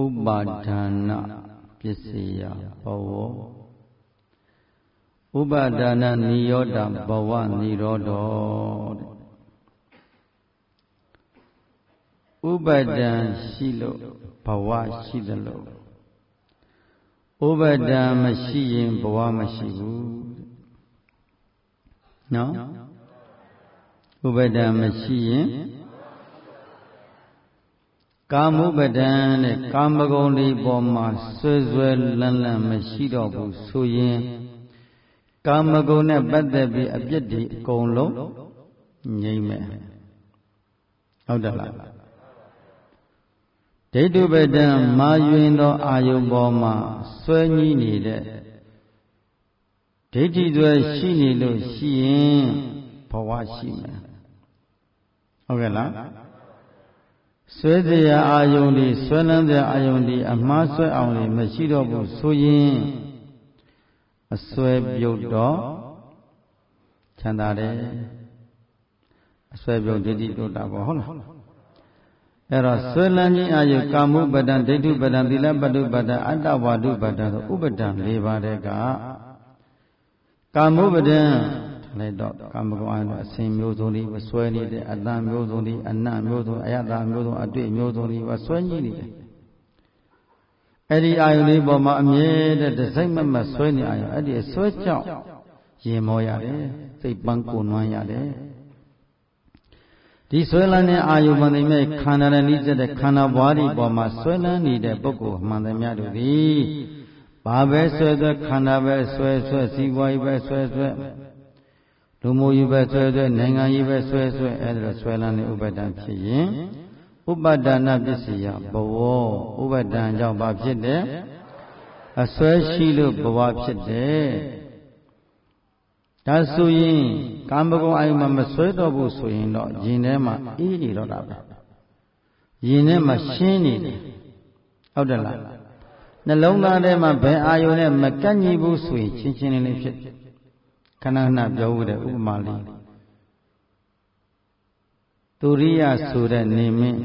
ဥပါဒနာပစ္စယဘဝဥပါဒနာနိရောဓဘဝနိရောဓဥပါဒံရှိလို့ဘဝရှိသလိုဥပါဒံမရှိရင်ဘဝမရှိဘူးနော်ဥပါဒံမရှိရင်ကာမဥပါဒံနဲ့ကာမဂုဏ်တွေပေါ်မှာဆွဲဆွဲလန်းလန်းမရှိတော့ဘူးဆိုရင်ကာမဂုဏ်နဲ့ပတ်သက်ပြီးအပြစ်တွေအကုန်လုံးငြိမ့်မယ်ဟုတ်တယ်လားဒိဋ္ဌုပဒံမာယွင်သောအာယုံပေါ်မှာဆွဲညှိနေတဲ့ဒိဋ္ဌိတွေရှိနေလို့ရှိရင်ဘဝရှိမယ်ဟုတ်ကဲ့လားဆွဲစရာအာယုံတွေဆွဲလန်းစရာအာယုံတွေအမှားဆွဲအောင်တွေမရှိတော့ဘူးဆိုရင်အဆွဲပြုတ်တော့ချမ်းသာတယ်အဆွဲပြုတ်ဒိဋ္ဌိတို့တာပေါ့ဟုတ်လားအဲ့တော့ဆွဲလန်းခြင်းအာယုကာမုပဒံဒိဋ္ဌုပဒံသီလပတုပဒံအတ္တဝါဒုပဒံဆိုဥပဒံ၄ပါးတဲ့ကကာမုပဒံလိုက်တော့ကာမဂုဏ်အာယုအစဉ်မျိုးစုံတွေဆွဲနေတယ်အတ္တမျိုးစုံတွေအနတ်မျိုးစုံအယတ္တမျိုးစုံအတွေ့မျိုးစုံတွေဆွဲညှိနေတယ်အဲ့ဒီအာယုလေးပေါ်မှာအမြဲတည်းတစ်စိတ်မမတ်ဆွဲနေအာယုအဲ့ဒီဆွဲကြောင့်ရင်မောရတယ်စိတ်ပန်းကိုနွမ်းရတယ်ဒီဆွဲလန်းတဲ့အာယုမှန်တယ်မြဲခန္ဓာနဲ့နှိစက်တဲ့ခန္ဓာဘွားဒီပေါ်မှာဆွဲလန်းနေတဲ့ပုဂ္ဂိုလ်မှန်တယ်မြတ်တို့သည်ဘာပဲဆွဲဆွဲခန္ဓာပဲဆွဲဆွဲစီးပွားရေးပဲဆွဲဆွဲလူမှုရေးပဲဆွဲဆွဲနိုင်ငံရေးပဲဆွဲဆွဲအဲ့ဒါဆွဲလန်းတဲ့ဥပါဒံဖြစ်ရင်ဥပါဒနာပစ္စယဘဝဥပါဒံကြောင့်ဘာဖြစ်တယ်အဆွဲရှိလို့ဘဝဖြစ်တယ်ဒါဆိုရင်ကာမဂုဏ်အာယုမှာမဆွဲတော့ဘူးဆိုရင်တော့ယင်ထဲမှာအေးနေတော့တာပဲယင်ထဲမှာရှင်းနေတယ်ဟုတ်တယ်လားနှလုံးသားထဲမှာဘယ်အာယုနဲ့မကန့်ညီဘူးဆိုရင်ချင်းချင်းလေးဖြစ်ခဏခဏပြောဦးတဲ့ဥပမာလေးသူရိယဆိုတဲ့နေမင်း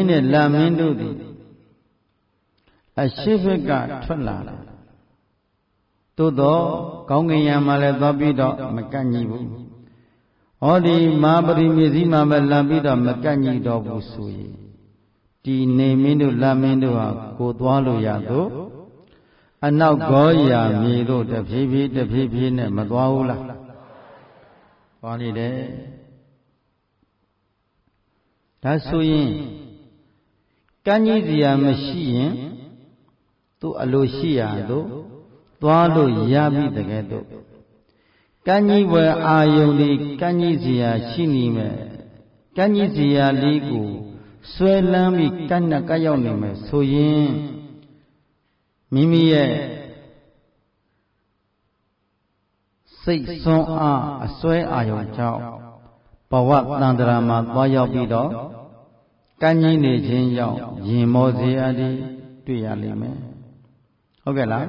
နဲ့လာမင်းတို့သည်အရှိဘက်ကထွက်လာတယ်သို့တော့ကောင်းကင်ယံမှာလည်းသွားပြီးတော့မကန့်ညီဘူးဟောဒီမဟာပရိမြေစည်းမှာပဲလာပြီးတော့မကန့်ညီတော့ဘူးဆိုရင်ဒီနေမင်းတို့လာမင်းတို့ဟာကိုသွားလို့ရတော့အနောက်ဂောရာမြေတို့တဖြည်းဖြည်းနဲ့မသွားဘူးလားသွားနေတယ်ဒါဆိုရင်ကန့်ညီစရာမရှိရင်သူအလိုရှိရတော့သွားလို့ရပြီတကယ်တော့ကန့်ညီဝယ်အာယုန်ဒီကန့်ညီစရာရှိနေမယ်ကန့်ညီစရာလေးကိုဆွဲလန်းပြီးကန့်နဲ့ကပ်ရောက်နေမယ်ဆိုရင်မိမိရဲ့စိတ်ဆွမ်းအားအစွဲအာယုံကြောင့်ဘဝတန်တရာမှာသွားရောက်ပြီးတော့ကန့်ညီနေခြင်းကြောင့်ရင်မောစရာတွေတွေ့ရလိမ့်မယ်ဟုတ်ကဲ့လား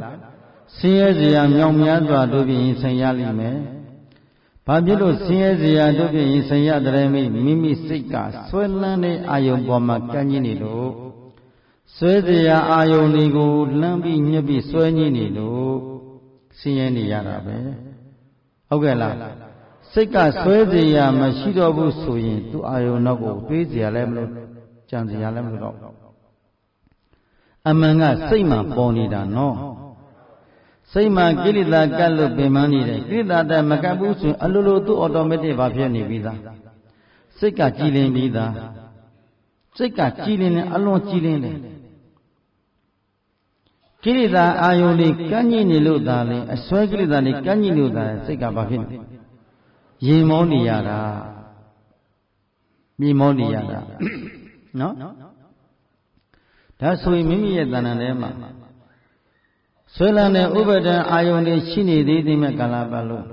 ဆင်းရဲစရာမြောင်များစွာတို့ဖြင့်ရင်ဆိုင်ရလိမ့်မယ်ဘာဖြစ်လို့ဆင်းရဲစရာတို့ဖြင့်ရင်ဆိုင်ရတယ်မိမိစိတ်ကဆွဲလန်းတဲ့အာယုံပေါ်မှာကန့်ညီနေလို့ဆွဲစရာအာယုန်တွေကိုလှမ်းပြီးညှပ်ပြီးဆွဲညှိနေလို့ဆင်းရဲနေရတာပဲဟုတ်ကဲ့လားစိတ်ကဆွဲစရာမရှိတော့ဘူးဆိုရင်သူအာယုန်တော့ကိုတွေးစရာလည်းမလိုကြံစရာလည်းမလိုတော့အမှန်ကစိတ်မှပေါ်နေတာနော်စိတ်မှကိလေသာကတ်လို့ပင်ပန်းနေတယ်ကိလေသာတမကတ်ဘူးဆိုရင်အလိုလိုသူ့အော်တိုမက်တစ်ဘာဖြစ်နေပြီးသားစိတ်ကကြည်လင်ပြီးသားစိတ်ကကြည်လင်တယ်အလွန်ကြည်လင်တယ်ကိလေသာအာယုန်တွေကန့်ညှိနေလို့သာလေအစွဲကိလေသာတွေကန့်ညှိလို့သာစိတ်ကဘာဖြစ်လဲရင်မောနေရတာမြေမောနေရတာနော်ဒါဆိုရင်မိမိရဲ့တဏ္ဍာထဲမှာဆွဲလန်းတဲ့ဥပါဒံအာယုန်တွေရှိနေသေးသည်မဲ့ကာလပတ်လို့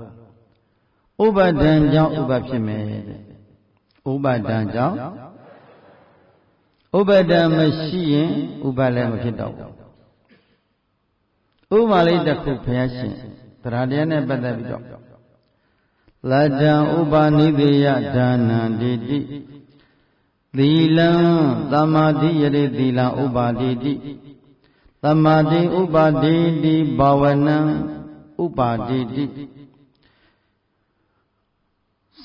ဥပါဒံကြောင့်ဥပဖြစ်မယ်ဥပါဒံကြောင့်ဥပါဒံမရှိရင်ဥပလည်းမဖြစ်တော့ဘူးဥပမာလေးတစ်ခုဘုရားရှင်တရားတရားနဲ့ပတ်သက်ပြီးတော့လတ္တံဥပါနိသေယဒါနံဒိဋ္ဌိ သီလံသမာဓိယရေသီလံဥပါတိတိသမာဓိဥပါတိတိဘာဝနံဥပါတိတိ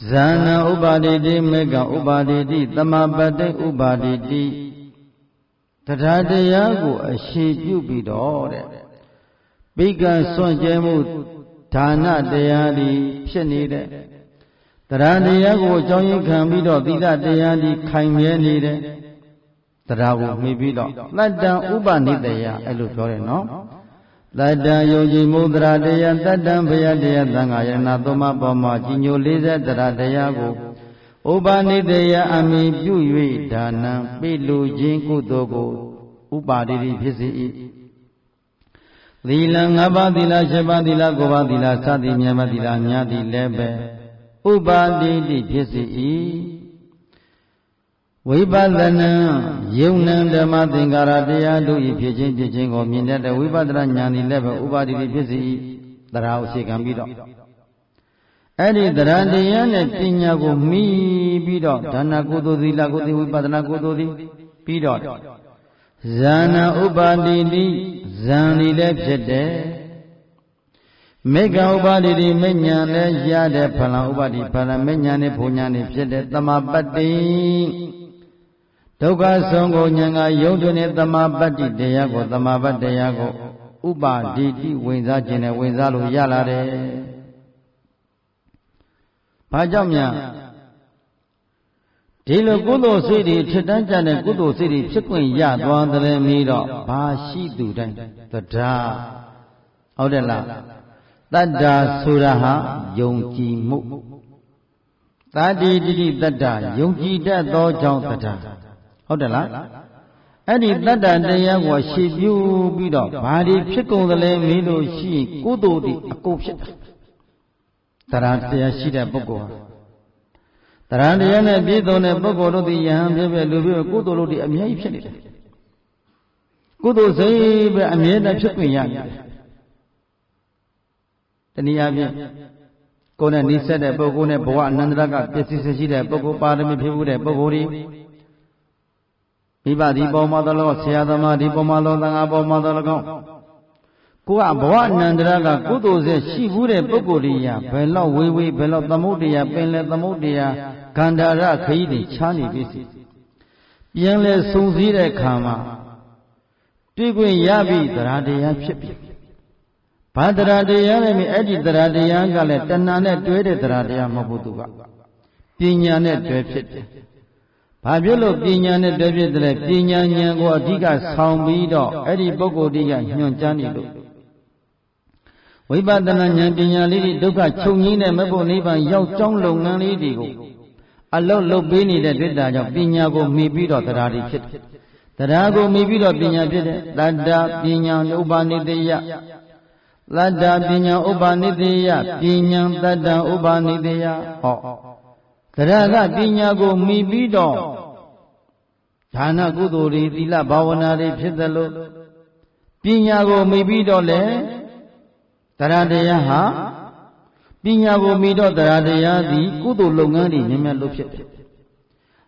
ဇာနံဥပါတိတိမေကဥပါတိတိသမာပတ္တိဥပါတိတိတရားတရားကိုအရှိပြုပြီးတော့တဲ့ပိကံစွန့်ကြဲမှုဒါနတရားဒီဖြစ်နေတဲ့တရားတရားကိုအကြောင်းရင်းခံပြီးတော့သီလတရားဒီခိုင်မြဲနေတဲ့တရားကိုမှီပြီးတော့တတ္တံဥပနိတယအဲ့လိုပြောတယ်နော်တတ္တံယုံကြည်မှုတရားတရားတတ္တံဘယတရားသံဃာယနာသုံးပါးပေါ်မှာကြီးညိုလေးဆက်တရားတရားကိုဥပနိတယအမိပြု၍ဒါနံပိလူခြင်းကုသိုလ်ကိုဥပါတိတိဖြစ်စေ၏သီလံ၅ပါးသီလ၈ပါးသီလ၉ပါးသီလစသည်မြတ်မသီလညာသည်လည်းပဲဥပါတိတိဖြစ်စေ၏ဝိပဿနာယုံနံဓမ္မသင်္ကာရတရားတို့၏ဖြစ်ခြင်းကိုမြင်တတ်တဲ့ဝိပဿနာဉာဏ်သည်လည်းပဲဥပါတိတိဖြစ်စေ၏တရားကိုအခြေခံပြီးတော့အဲ့ဒီတရားတရားနဲ့ပညာကိုမှီပြီးတော့ဒါနကုသိုလ်သီလကုသိုလ်ဝိပဿနာကုသိုလ်သည်ပြီးတော့ဇာနာဥပါတိတိဇံသည်လည်းဖြစ်တယ်မေဃဥပါတိတိမေညာလည်းရတဲ့ဖလံဥပါတိဖလံမေညာနဲ့ဘုံညာနဲ့ဖြစ်တဲ့သမာပတ္တိဒုက္ခဆုံးကိုဉာဏ်ကယုံတွင်တဲ့သမာပတ္တိတရားကိုသမာပတ္တရားကိုဥပါတိတိဝင်စားခြင်းနဲ့ဝင်စားလို့ရလာတယ်။ဘာကြောင့်များဒီလိုကုသိုလ်စိတ်တွေထက်တန်းကြတဲ့ကုသိုလ်စိတ်တွေဖြစ်ခွင့်ရသွားတယ်ပြီးတော့ဘာရှိသူတိုင်းသဒ္ဒါဟုတ်တယ်လားတတ္တာဆိုတာဟာယုံကြည်မှုတတိတိတိတတ္တာယုံကြည်တတ်သောကြောင့်တတ္တာဟုတ်တယ်လားအဲ့ဒီတတ္တာတရားကိုရှေ့ပြုပြီးတော့ဘာတွေဖြစ်ကုန်သလဲမေးလို့ရှိရင်ကုသိုလ်တွေအကုန်ဖြစ်တယ်တရားရှိတဲ့ပုဂ္ဂိုလ်တရားတရားနဲ့ပြည့်စုံတဲ့ပုဂ္ဂိုလ်တို့ဒီယဟန်ဖြစ်ဖြစ်လူဖြစ်ကုသိုလ်တို့ဒီအမြဲဖြစ်နေတယ်ကုသိုလ်စိတ်ပဲအမြဲတမ်းဖြစ်ခွင့်ရတယ်တနည်းအားဖြင့်ကိုယ်နဲ့နှိစက်တဲ့ပုဂ္ဂိုလ်နဲ့ဘဝအနန္တရကပြည့်စုံရှိတဲ့ပုဂ္ဂိုလ်ပါရမီဖြစ်မှုတဲ့ပုဂ္ဂိုလ်ဒီမိဘဒီပေါ်မှာတော့ဆရာသမားဒီပေါ်မှာတော့သံဃာပေါ်မှာတော့ကောင်းကိုကဘဝအနန္တရကကုသိုလ်ဆက်ရှိဘူးတဲ့ပုဂ္ဂိုလ်ကြီးရဘယ်လောက်ဝေးဝေးဘယ်လောက်သမုဒ္ဒရာပင်လေသမုဒ္ဒရာဂန္ဓာရခရီးတွေချားနေပြီစီပြန်လဲစုံစည်းတဲ့ခါမှာတွေ့ခွင့်ရပြီတရားတရားဖြစ်ပြီဘာတရားတရားလဲမြအဲ့ဒီတရားတရားကလည်းတဏှာနဲ့တွဲတဲ့တရားတရားမဟုတ်ဘူးသူကပညာနဲ့တွဲဖြစ်တယ်ဘာဖြစ်လို့ပညာနဲ့တွဲဖြစ်တယ်လဲပညာဉာဏ်ကိုအဓိကဆောင်ပြီးတော့အဲ့ဒီပုဂ္ဂိုလ်တိကညွှန်ကြားနေလို့ဝိပဿနာဉာဏ်ပညာလေးတွေဒုက္ခချုပ်ငြိမ်းတဲ့မဘုံနိဗ္ဗာန်ရောက်ကြောင်းလုပ်ငန်းလေးတွေကိုအလုံးလုပ်ပေးနေတဲ့တွေ့တာကြောင့်ပညာကိုမှီပြီးတော့တရားတွေဖြစ်တယ်တရားကိုမှီပြီးတော့ပညာဖြစ်တယ်တတ္တပညာဥပနိတယတတ္တပညာဥပနိတယပညာတတ္တဥပနိတယဟောတရားကပညာကိုမှီပြီးတော့ဒါနကုသိုလ်တွေသီလဘာဝနာတွေဖြစ်သလိုပညာကိုမှီပြီးတော့လေတရားတရားဟာပညာကိုမှီတော့တရားတရားသည်ကုသိုလ်လုပ်ငန်းတွေမြင်မြတ်လို့ဖြစ်တယ်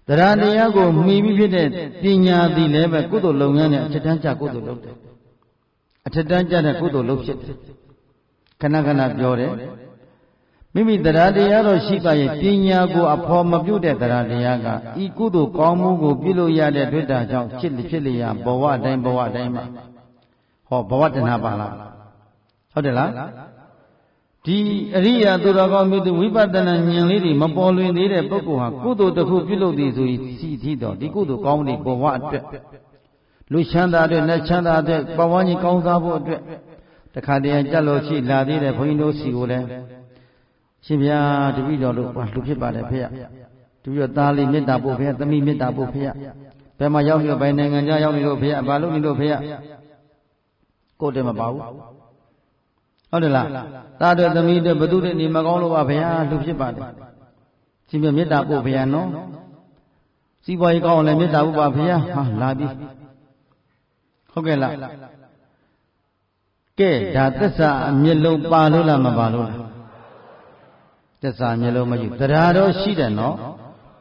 တရားတရားကိုမှီပြီးဖြစ်တဲ့ပညာသည်လည်းပဲကုသိုလ်လုပ်ငန်းနဲ့အထက်တန်းကျကုသိုလ်လုပ်တယ်အထက်တန်းကျတဲ့ကုသိုလ်လုပ်ဖြစ်တယ်ခဏခဏပြောတယ်မိမိတရားတရားတော့ရှိပါရဲ့ပညာကိုအဖော်မပြုတဲ့တရားတရားကဤကုသိုလ်ကောင်းမှုကိုပြုလို့ရတဲ့တွေ့တာကြောင့်ဖြစ်လေရဘဝတိုင်းမှာဟောဘဝတဏှာပါလားဟုတ်တယ်လားဒီအရိယာသူတော်ကောင်းမျိုးသူဝိပဿနာဉာဏ်လေးတွေမပေါ်လွင်သေးတဲ့ပုဂ္ဂိုလ်ဟာကုသိုလ်တစ်ခုပြုလုပ်သည်ဆိုရင်စီထီတော့ဒီကုသိုလ်ကောင်းတဲ့ဘဝအတွက်လူချမ်းသာတဲ့လက်ချမ်းသာတဲ့ပဝန်းကြီးကောင်းစားဖို့အတွက်တခါတည်းကြက်လို့ရှိလာသေးတဲ့ဘုန်းကြီးတို့စီကိုလည်းရှင်ဗျာတပည့်တော်တို့လူဖြစ်ပါတယ်ဖေရတပည့်တော်သားလေးမေတ္တာပို့ဖေရသမီးမေတ္တာပို့ဖေရဘယ်မှာရောက်နေဘယ်နိုင်ငံခြားရောက်နေလို့ဖေရဘာလို့နေလို့ဖေရကိုယ်တည်းမပါဘူးဟုတ်တယ်လားသားတို့သမီးတို့ဘသူတွေနေမကောင်းလို့ပါဗျာလူဖြစ်ပါတယ်ရှင်ပြမေတ္တာပို့ဗျာနော်စီးပွားရေးကောင်းအောင်လည်းမေတ္တာပို့ပါဗျာဟာလာပြီဟုတ်ကဲ့လားကဲဒါသစ္စာအမျက်လုံးပါလို့လားမပါလို့လားသစ္စာအမျက်လုံးမရှိတရားတော်ရှိတယ်နော်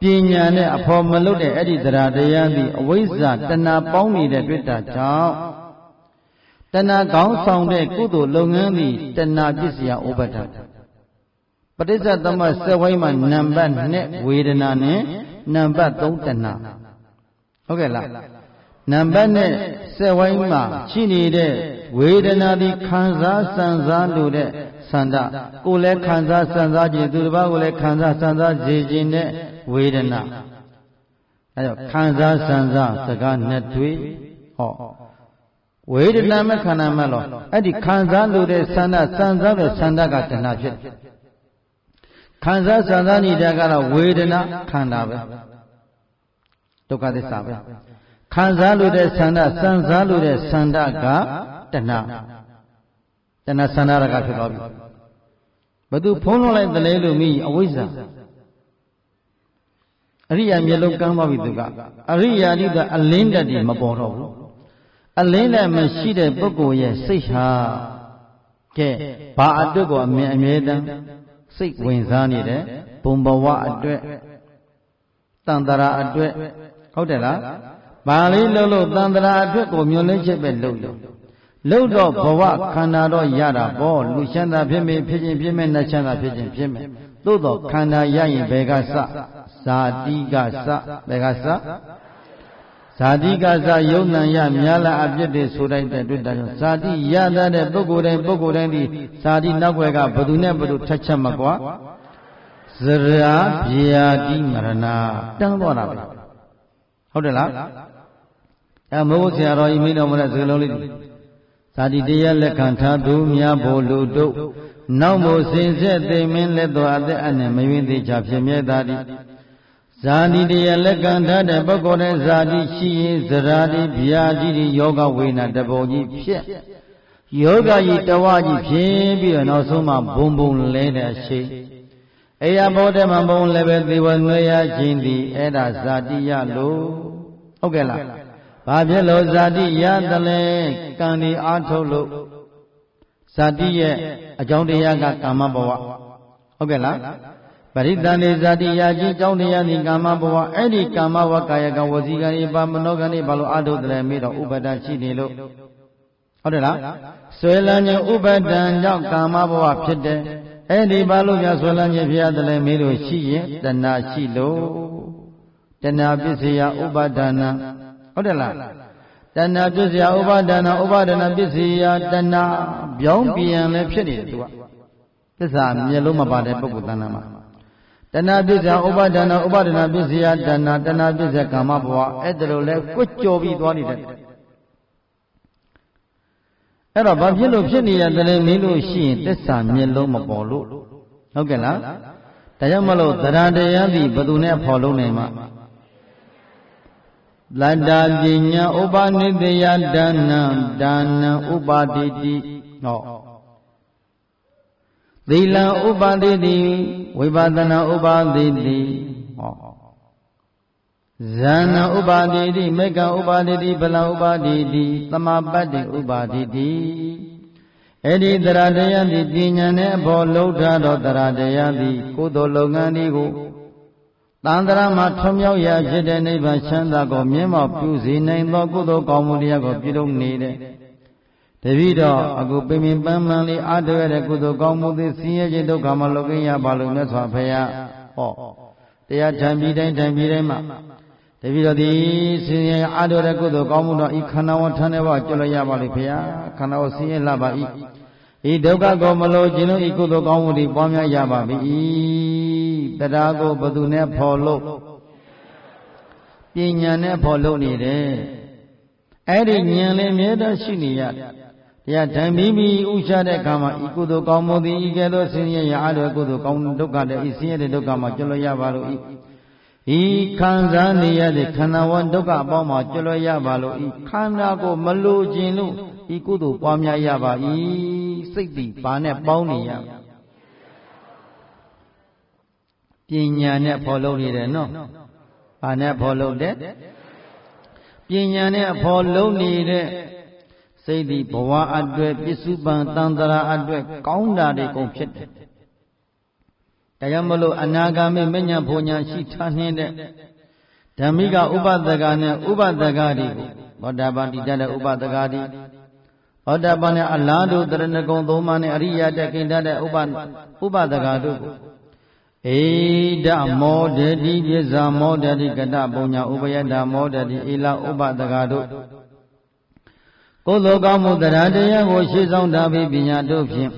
ပ ပညာနဲ့အဖော်မလုပ်တဲ့အဲ့ဒီတရားတရားသည်အဝိဇ္ဇာတဏှာပေါင်းနေတဲ့တွေ့တာကြောင့်တဏှာကောင်းဆောင်တဲ့ကုသိုလ်လုပ်ငန်းသည်တဏှာပစ္စယဥပါဒပဋိစ္စသမစက်ဝိုင်းမှာနံပါတ်2ဝေဒနာနဲ့နံပါတ်3တဏှာဟုတ်ကဲ့လားနံပါတ်နဲ့စက်ဝိုင်းမှာရှိနေတဲ့ဝေဒနာသည်ခံစားစံစားလို့တဲ့ဆန္ဒကိုယ်လည်းခံစားစံစားခြင်းသူတစ်ပါးကိုလည်းခံစားစံစားစေခြင်းနဲ့ဝေဒနာအဲဒါခံစားစံစားစကားနဲ့တွေ့ဟောဝေဒနာမဲ့ခန္ဓာမဲ့လို့အဲ့ဒီခံစားလို့တဲ့ဆန္ဒစံစားတဲ့ဆန္ဒကတဏှာဖြစ်ခံစားစံစားနေတာကတော့ဝေဒနာခန္ဓာပဲဒုက္ခသစ္စာပဲခံစားလို့တဲ့ဆန္ဒစံစားလို့တဲ့ဆန္ဒကတဏှာဆန္ဒရကဖြစ်သွားပြီဘသူဖုံးလွှမ်းလိုက်တယ်လို့မိအဝိဇ္ဇာအရိယာမျက်လုံးကမ်းသွားပြီသူကအရိယာတိကအလင်းတက်တယ်မပေါ်တော့ဘူးအလင်းနဲ့မရှိတဲ့ပုဂ္ဂိုလ်ရဲ့စိတ်ဟာကဲဘာအတွက်ကိုအမြဲတမ်းစိတ်ဝင်စားနေတယ်ဘုံဘဝအတွက်တန်တရာအတွက်ဟုတ်တယ်လားဘာလေးလို့တန်တရာအတွက်ကိုမျောလင်းချက်ပဲလုပ်တော့ဘဝခန္ဓာတော့ရတာပေါ့လူချမ်းသာဖြစ်မယ်ဖြစ်ခြင်းဖြစ်မယ်နတ်ချမ်းသာဖြစ်ခြင်းဖြစ်မယ်သို့တော့ခန္ဓာရရင်ဘယ်ကစဇာတိကစဘယ်ကစဇာတိကစယုံနံရမြာလာအပြစ်တွေဆိုလိုက်တဲ့တွေ့တာကြောင့်ဇာတိရတတ်တဲ့ပုဂ္ဂိုလ်တိုင်းဒီဇာတိနောက်ွယ်ကဘယ်သူနဲ့ဘယ်သူထက်ချက်မကွာဇရာဗျာတိမရဏတန်းသွားတာပဲဟုတ်တယ်လားမိုးဆရာတော်ကြီးမိတော်မူတဲ့စကားလုံးလေးဇာတိတရားလက်ခံထားသူများဖို့လူတို့နောက်မို့စင်ဆက်သိမင်းလက်တော်အသက်အနှံမယွင်းသေးချဖြစ်မြဲသာသည်ဇာတိတရားလက်ခံထားတဲ့ပုဂ္ဂိုလ်နဲ့ဇာတိရှိရင်ဇရာတိဗျာတိယောဂဝေနာတပုံကြီးဖြစ်ယောဂကြီးတဝကြီးဖြစ်ပြီးတော့နောက်ဆုံးမှဘုံလဲတဲ့အရှိအေယဘောဓမဘုံလည်းပဲသေဝနွေရခြင်းသည်အဲ့ဒါဇာတိယလို့ဟုတ်ကဲ့လားဘာဖြစ်လို့ဇာတိရသလဲကံဒီအားထုတ်လို့ဇာတိရဲ့အကြောင်းတရားကကာမဘဝဟုတ်ကဲ့လားပရိသန္တိဇာတိရခြင်းအကြောင်းတရားဒီကာမဘဝအဲ့ဒီကာမဝကာယကဝစီကံဤပါမနောကံဤဘာလို့အားထုတ်တယ်မေးတော့ဥပဒံရှိနေလို့ဟုတ်တယ်လားဆွဲလန်းခြင်းဥပဒံကြောင့်ကာမဘဝဖြစ်တယ်အဲ့ဒီဘာလို့များဆွဲလန်းခြင်းဖြစ်ရတယ်မေးလို့ရှိရင်တဏှာရှိလို့တဏှာပစ္စယဥပါဒနာဟုတ်တယ်လားတဏှာပစ္စယဥပါဒနာပစ္စယတဏှာပြောင်းပြန်လည်းဖြစ်နေတယ်သူကသစ္စာမျက်လုံးမပါတဲ့ပုဂ္ဂိုလ်တဏှာမှာတဏှာပစ္စယဥပါဒနာပစ္စယတဏှာပစ္စယကာမဘဝအဲ့ဒါလိုလဲကွတ်ကြော်ပြီးသွားနေတယ်အဲ့တော့ဘာဖြစ်လို့ဖြစ်နေရတယ်လဲမေးလို့ရှိရင်သစ္စာမျက်လုံးမပေါ်လို့ဟုတ်ကဲ့လားဒါကြောင့်မလို့သရတရားသည်ဘယ်သူနဲ့ဖော်လုံးနိုင်မှာလတ္တာပညာဥပနိတယဒါနံဥပါတိတိဟောသီလံဥပါတိတိဝိပဿနာဥပါတိတိဟောဇာနဥပါတိတိမေကံဥပါတိတိဗလံဥပါတိတိသမာပတ္တိဥပါတိတိအဲ့ဒီသရတရားသည်ပညာနဲ့အဖို့လှုပ်ထားသောသရတရားသည်ကုသိုလ်လုပ်ငန်းတွေကိုတန်ត្រာမှာထွံ့မြောက်ရာဖြစ်တဲ့နိဗ္ဗာန်ချမ်းသာကိုမြင့်မောက်ပြုစေနိုင်သောကုသိုလ်ကောင်းမှုတရားကိုပြုလုပ်နေတဲ့တပည့်တော်အခုပင်ပင်ပန်းပန်းလေးအားထုတ်ရတဲ့ကုသိုလ်ကောင်းမှုသည်ဆင်းရဲခြင်းဒုက္ခမှလွတ်ကင်းရပါလို့မြတ်စွာဘုရားဟောတရားထံပြီးတိုင်းမှာတပည့်တော်သည်ဆင်းရဲအားထုတ်တဲ့ကုသိုလ်ကောင်းမှုတော့ဤခန္ဓာဝထမ်းတဲ့ဘဝကျွတ်လို့ရပါလိမ့်ဘုရားခန္ဓာဝဆင်းရဲလှပါ၏ဤဒုက္ခကိုမလို့ခြင်းလို့ဤကုသိုလ်ကောင်းမှုတွေပွားများရပါပြီတရားကိုဘသူနဲ့ဖော်လို့ပညာနဲ့ဖော်လို့နေတယ်အဲ့ဒီဉာဏ်လေးမြဲတမ်းရှိနေရတယ်တရားဓမ္မီမီဥချတဲ့အခါမှာဤကုသိုလ်ကောင်းမှုသည်ဤကဲ့သို့ဆင်းရဲရအားတဲ့ကုသိုလ်ကောင်းဒုက္ခတဲ့ဤဆင်းရဲတဲ့ဒုက္ခမှာကျွတ်လို့ရပါလို့ဤခံစားနေရတဲ့ခန္ဓာဝဒုက္ခအပေါင်းမှာကျွတ်လို့ရပါလို့ဤခန္ဓာကိုမလိုခြင်းလို့ဤကုသိုလ်ပွားများရပါ၏စိတ်သည်ဘာနဲ့ပေါင်းနေရပညာနဲ့ဖော်လို့နေတယ်နော်ဘာနဲ့ဖော်လို့တဲ့ပညာနဲ့ဖော်လို့နေတဲ့စိတ်သည်ဘဝအတွက်ပစ္စုပန်တန်ត្រာအတွက်ကောင်းတာတွေကုန်ဖြစ်တယ် တရားမလို့အနာဂါမိမညာဘုံညာရှိထားနေတဲ့ဓမ္မိကဥပဒကနဲ့ဥပဒကတိဘောဓဘာတိတတဲ့ဥပဒကတိဘောဓဘာနဲ့အလားတူတရဏဂုံသုံးပါးနဲ့အရိယတဲ့ကိဋ္ဌတဲ့ဥပဒကတို့ဧဒမောဒတိပစ္ဆာမောဒတိကတပုံညာဥပယတမောဒတိဧလဥပဒကတို့ကိုယ်သောကောင်းမှုတရားတရားကိုရှေ့ဆောင်ထားပြီးပညာတို့ဖြင့်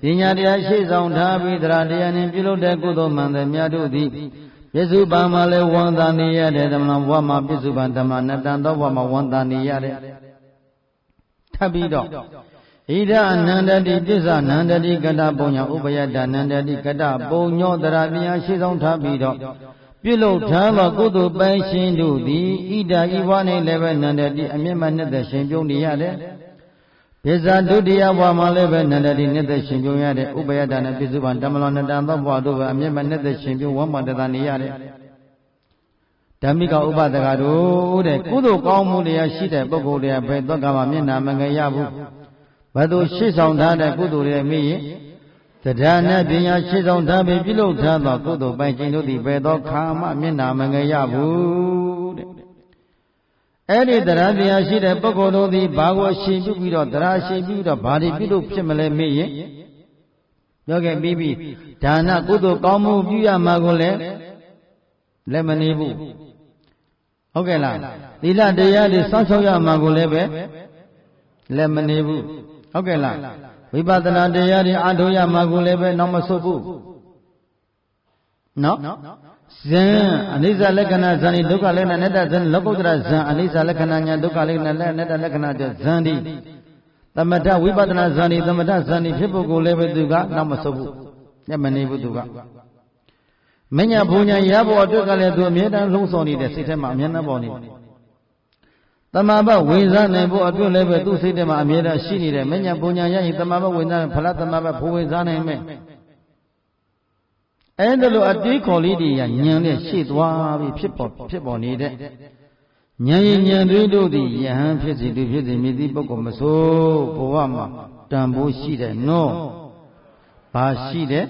ပညာတရားရှေ့ဆောင်ထားပြီးတရားတရားနှင့်ပြုလုပ်တဲ့ကုသိုလ်မှန်သည်များတို့သည်ပစ္စုပန်မှာလည်းဝန်တာနေရတဲ့ဓမ္မဘဝမှာပစ္စုပန်ဓမ္မနတန်သောဘဝမှာဝန်တာနေရတဲ့ထပ်ပြီးတော့ဣဒအနန္တတိပစ္ဆနန္တတိကတပုံညာဥပယတနန္တတိကတပုံညောတရားတရားရှေ့ဆောင်ထားပြီးတော့ပြုလုပ်ထားသောကုသိုလ်ပိုင်ရှင်တို့သည်ဣဒဤဘဝ၌လည်းပဲနန္တတိအမြင့်မှနှစ်သက်ရှင်ပြုံးနေရတယ်ပစ္ဆာဒုတိယဘဝမှာလည်းပဲနန္တတိနှစ်သက်ရှင်ပြုံးရတဲ့ဥပယတနဲ့ပစ္စုပန်ဓမ္မလောနတန်သောဘဝတို့ကအမြင့်မှနှစ်သက်ရှင်ပြုံးဝမ်းမတတနေရတယ်ဓမ္မိကဥပဒကတို့တဲ့ကုသိုလ်ကောင်းမှုတရားရှိတဲ့ပုဂ္ဂိုလ်တွေကဘယ်တော့မှမျက်နှာမငယ်ရဘူးဘယ်သူရှေ့ဆောင်ထားတဲ့ကုသိုလ်တွေမိရင်တရားနဲ့ပညာရှေ့ဆောင်ထားပြီးပြုလုပ်ထားသောကုသိုလ်ပိုင်ခြင်းတို့သည်ဘယ်တော့ခါမှမျက်နှာမငယ်ရဘူးတဲ့အဲ့ဒီတရားတရားရှိတဲ့ပုဂ္ဂိုလ်တို့သည်ဘာကိုရှင်ပြုပြီးတော့တရားရှင်ပြုပြီးတော့ဘာတွေပြုလို့ဖြစ်မလဲမိရင်ပြောခဲ့ပြီးပြီဒါနကုသိုလ်ကောင်းမှုပြုရမှာကိုလည်းလက်မနေဘူးဟုတ်ကဲ့လားသီလတရားတွေစောင့်ရှောက်ရမှာကိုလည်းပဲလက်မနေဘူးဟုတ်ကဲ့လားဝိပဿနာတရားတွေအားထုတ်ရမှာကိုလည်းပဲနောက်မဆုတ်ဘူးနော်ဇံအနိစ္စလက္ခဏာဇံဒုက္ခလက္ခဏာအနတ္တဇံလောကုတ္တရဇံအနိစ္စလက္ခဏာညာဒုက္ခလက္ခဏာအနတ္တလက္ခဏာတဲ့ဇံဒီသမထဝိပဿနာဇံဒီသမထဇံဒီဖြစ်ဖို့ကိုလည်းပဲသူကနောက်မဆုတ်ဘူးလက်မနေဘူးသူကမညာဘုံညာရဖို့အတွက်ကလည်းသူအမြဲတမ်းလှုံ့ဆော်နေတဲ့စိတ်ထဲမှာအမြဲတမ်းပေါ်နေတယ်တမဘဝင်စားနိုင်ဖို့အတွက်လည်းပဲသူ့စိတ်ထဲမှာအမြဲတမ်းရှိနေတယ်မညာဘုံညာရရင်တမဘဝင်စားဖလားတမဘဘဝင်စားနိုင်မယ်အဲ့ဒါလိုအတေးခေါ်လေးတွေညံနဲ့ရှေ့သွားပြီးဖြစ်ပေါ်နေတဲ့ဉာဏ်ရည်ဉာဏ်တွေတို့သည်ယဟန်ဖြစ်စီသူဖြစ်စီမြည်သည့်ပုဂ္ဂိုလ်မဆိုဘဝမှာတန်ဖိုးရှိတယ်နော်ဘာရှိတယ်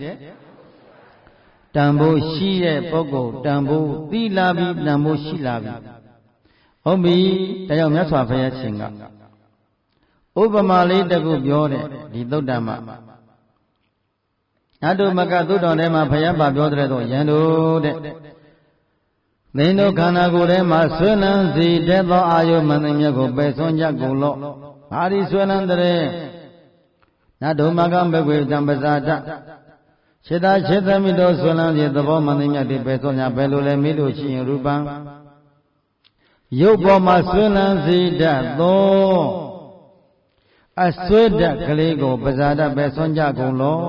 တန်ဖိုးရှိတဲ့ပုဂ္ဂိုလ်တန်ဖိုးသိလာပြီးတန်ဖိုးရှိလာပြီဟုတ်ပြီတရားမြတ်စွာဘုရားရှင်ကဥပမာလေးတစ်ခုပြောတယ်ဒီသုတ္တမအတုမကသုတ္တံထဲမှာဘုရားပါပြောတဲ့တော့ယံတို့တဲ့သင်တို့ခန္ဓာကိုယ်ထဲမှာဆွေးနန်းစီတဲ့သောအာယုမန္တမြတ်ကိုပယ်ဆွကြကုန်လော့ဘာဒီဆွေးနန်းတဲ့နတ်တို့မကဘဂဝေတံပဇာတခြေသာခြေသမီးတို့ဆွေးနန်းစီသဘောမန္တမြတ်တွေပယ်ဆွကြဘယ်လိုလဲမိလို့ရှိရင်ရူပံရုပ်ပေါ်မှာဆွေးနန်းစီတတ်သောအဆွေးတတ်ကလေးကိုပဇာတပယ်ဆွကြကုန်လော့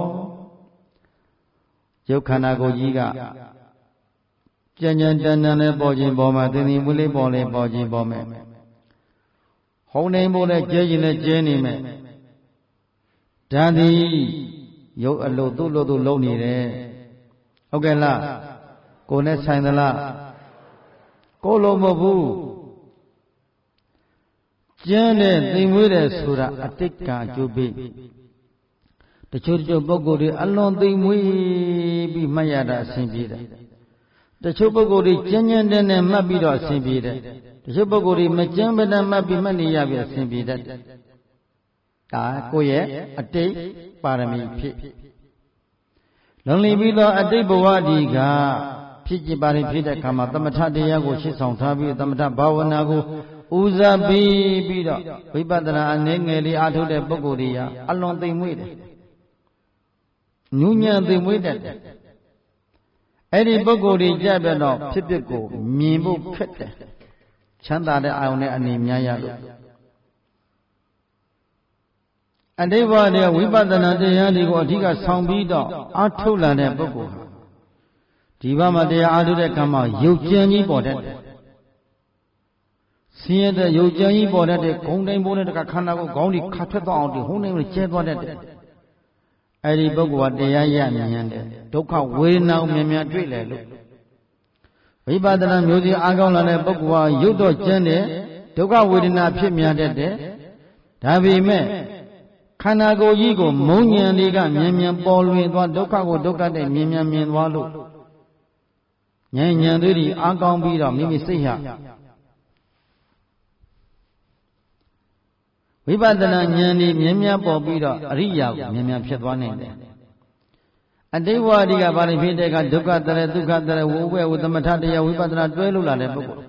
ရုပ်ခန္ဓာကိုယ်ကြီးကကြံ့ကြံ့တန်တန်နဲ့ပေါ်ခြင်းပေါ်မှာသင်္သိမွေးလေးပေါ်လေပေါ်ခြင်းပေါ်မယ်ဟုံနေဖို့နဲ့ကျဲခြင်းနဲ့ကျဲနေမယ်ဓာတိရုပ်အလို့သူ့လို့သူလုံးနေတယ်ဟုတ်ကဲ့လားကိုယ်နဲ့ဆိုင်သလားကိုယ်လုံးမဟုတ်ဘူးကျန်းတဲ့သိမ်မွေးတဲ့ဆိုတာအတိတ်ကအကျိုးပေးတချို့ပုဂ္ဂိုလ်တွေအလွန်သိမ်မွေးပြီးမှတ်ရတာအဆင်ပြေတယ်တချို့ပုဂ္ဂိုလ်တွေကျဉ်းကျဉ်းတဲ့နဲ့မှတ်ပြီးတော့အဆင်ပြေတယ်တချို့ပုဂ္ဂိုလ်တွေမကျဉ်းမတမ်းမှတ်ပြီးမှတ်နေရပြီးအဆင်ပြေတတ်တယ်ဒါကိုယ့်ရဲ့အတိတ်ပါရမီဖြစ်လုံလီပြီးတော့အတိတ်ဘဝဒီကဖြစ်ကြပါရင်ဖြစ်တဲ့အခါမှာသမထတရားကိုရှင်းဆောင်ထားပြီးသမထဘာဝနာကိုဦးစားပြီးတော့ဝိပဿနာအနေငယ်လေးအားထုတ်တဲ့ပုဂ္ဂိုလ်တွေကအလွန်သိမ်မွေ့တယ်ညဉ့်ညံ့သိမ်မွေ့တတ်တယ်အဲ့ဒီပုဂ္ဂိုလ်တွေကြပြတော့ဖြစ်ဖြစ်ကိုမြင်ဖို့ခက်တယ်ချမ်းသာတဲ့အာရုံနဲ့အနေများရလို့အတိတ်ဘဝတည်းဝိပဿနာတရားတွေကိုအဓိကဆောင်ပြီးတော့အားထုတ်လာတဲ့ပုဂ္ဂိုလ်ဟာဒီဘမှာတရားအားထုတ်တဲ့ကံမှာရုပ်ကြံကြီးပေါ်တတ်တယ်ဆင်းရဲတဲ့ရုပ်ကြံကြီးပေါ်တတ်တဲ့ဂုံတိုင်းပေါ်တဲ့တခါခန္ဓာကိုခေါင်းဒီခါထွက်သွားအောင်ဒီဟုံးတိုင်းကိုကျဲသွားတတ်တယ်အဲ့ဒီပုဂ္ဂိုလ်ကတရားရမြင်တယ်ဒုက္ခဝေဒနာကိုမြင်တွေ့လေလို့ဝိပဿနာမျိုးစီအားကောင်းလာတဲ့ပုဂ္ဂိုလ်ဟာရုပ်တော့ကျမ်းတယ်ဒုက္ခဝေဒနာဖြစ်များတတ်တယ်ဒါပေမဲ့ ခန္ဓာကိုယ်ကြီးကိုမုံဉဏ်တွေကမြင်မြင်ပေါ်လွင်သွားဒုက္ခကိုဒုက္ခတဲ့မြင်မြင်မြင်သွားလို့ဉာဏ်ဉာဏ်တွေဒီအားကောင်းပြီးတော့မိမိစိတ်ဟာဝိပဿနာဉာဏ်ဒီမြင်မြင်ပေါ်ပြီးတော့အရိယာကိုမြင်မြင်ဖြစ်သွားနိုင်တယ်အတိဝါဒီကဘာလို့ဖြစ်တဲ့ကဒုက္ခတရဒုက္ခတရဝိဝေဝသမထတရားဝိပဿနာတွဲလို့လာတဲ့ပုဂ္ဂိုလ်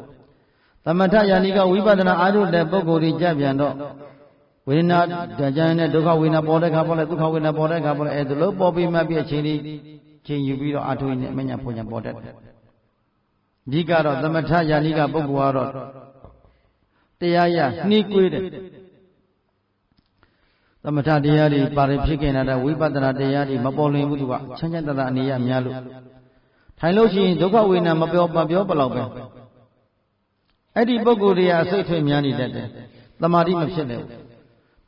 သမထယာနိကဝိပဿနာအားထုတ်တဲ့ပုဂ္ဂိုလ်ကြီးကြပြန်တော့ဝေဒနာကြံတဲ့ဒုက္ခဝေဒနာပေါ်တဲ့ခါပေါ်လဲဒုက္ခဝေဒနာပေါ်တဲ့ခါပေါ်လဲအဲဒါလို့ပေါ်ပြီးမှပြည့်ချင်းဒီချင်းယူပြီးတော့အားထုတ်နေအမညာပုံညာပေါ်တတ်တယ်ဒီကတော့သမထယာနိကပုဂ္ဂိုလ်ကတော့တရားရနှီးကွေးတယ်သမထတရားတွေပါရဖြစ်ခင်လာတဲ့ဝိပဿနာတရားတွေမပေါ်လွင်ဘူးသူကချမ်းချမ်းသာသာအနေရများလို့ထိုင်လို့ရှိရင်ဒုက္ခဝေဒနာမပြောဘလောက်ပဲအဲ့ဒီပုဂ္ဂိုလ်တွေကအစိတ်ထွေးများနေတတ်တယ်သမာဓိမဖြစ်တယ်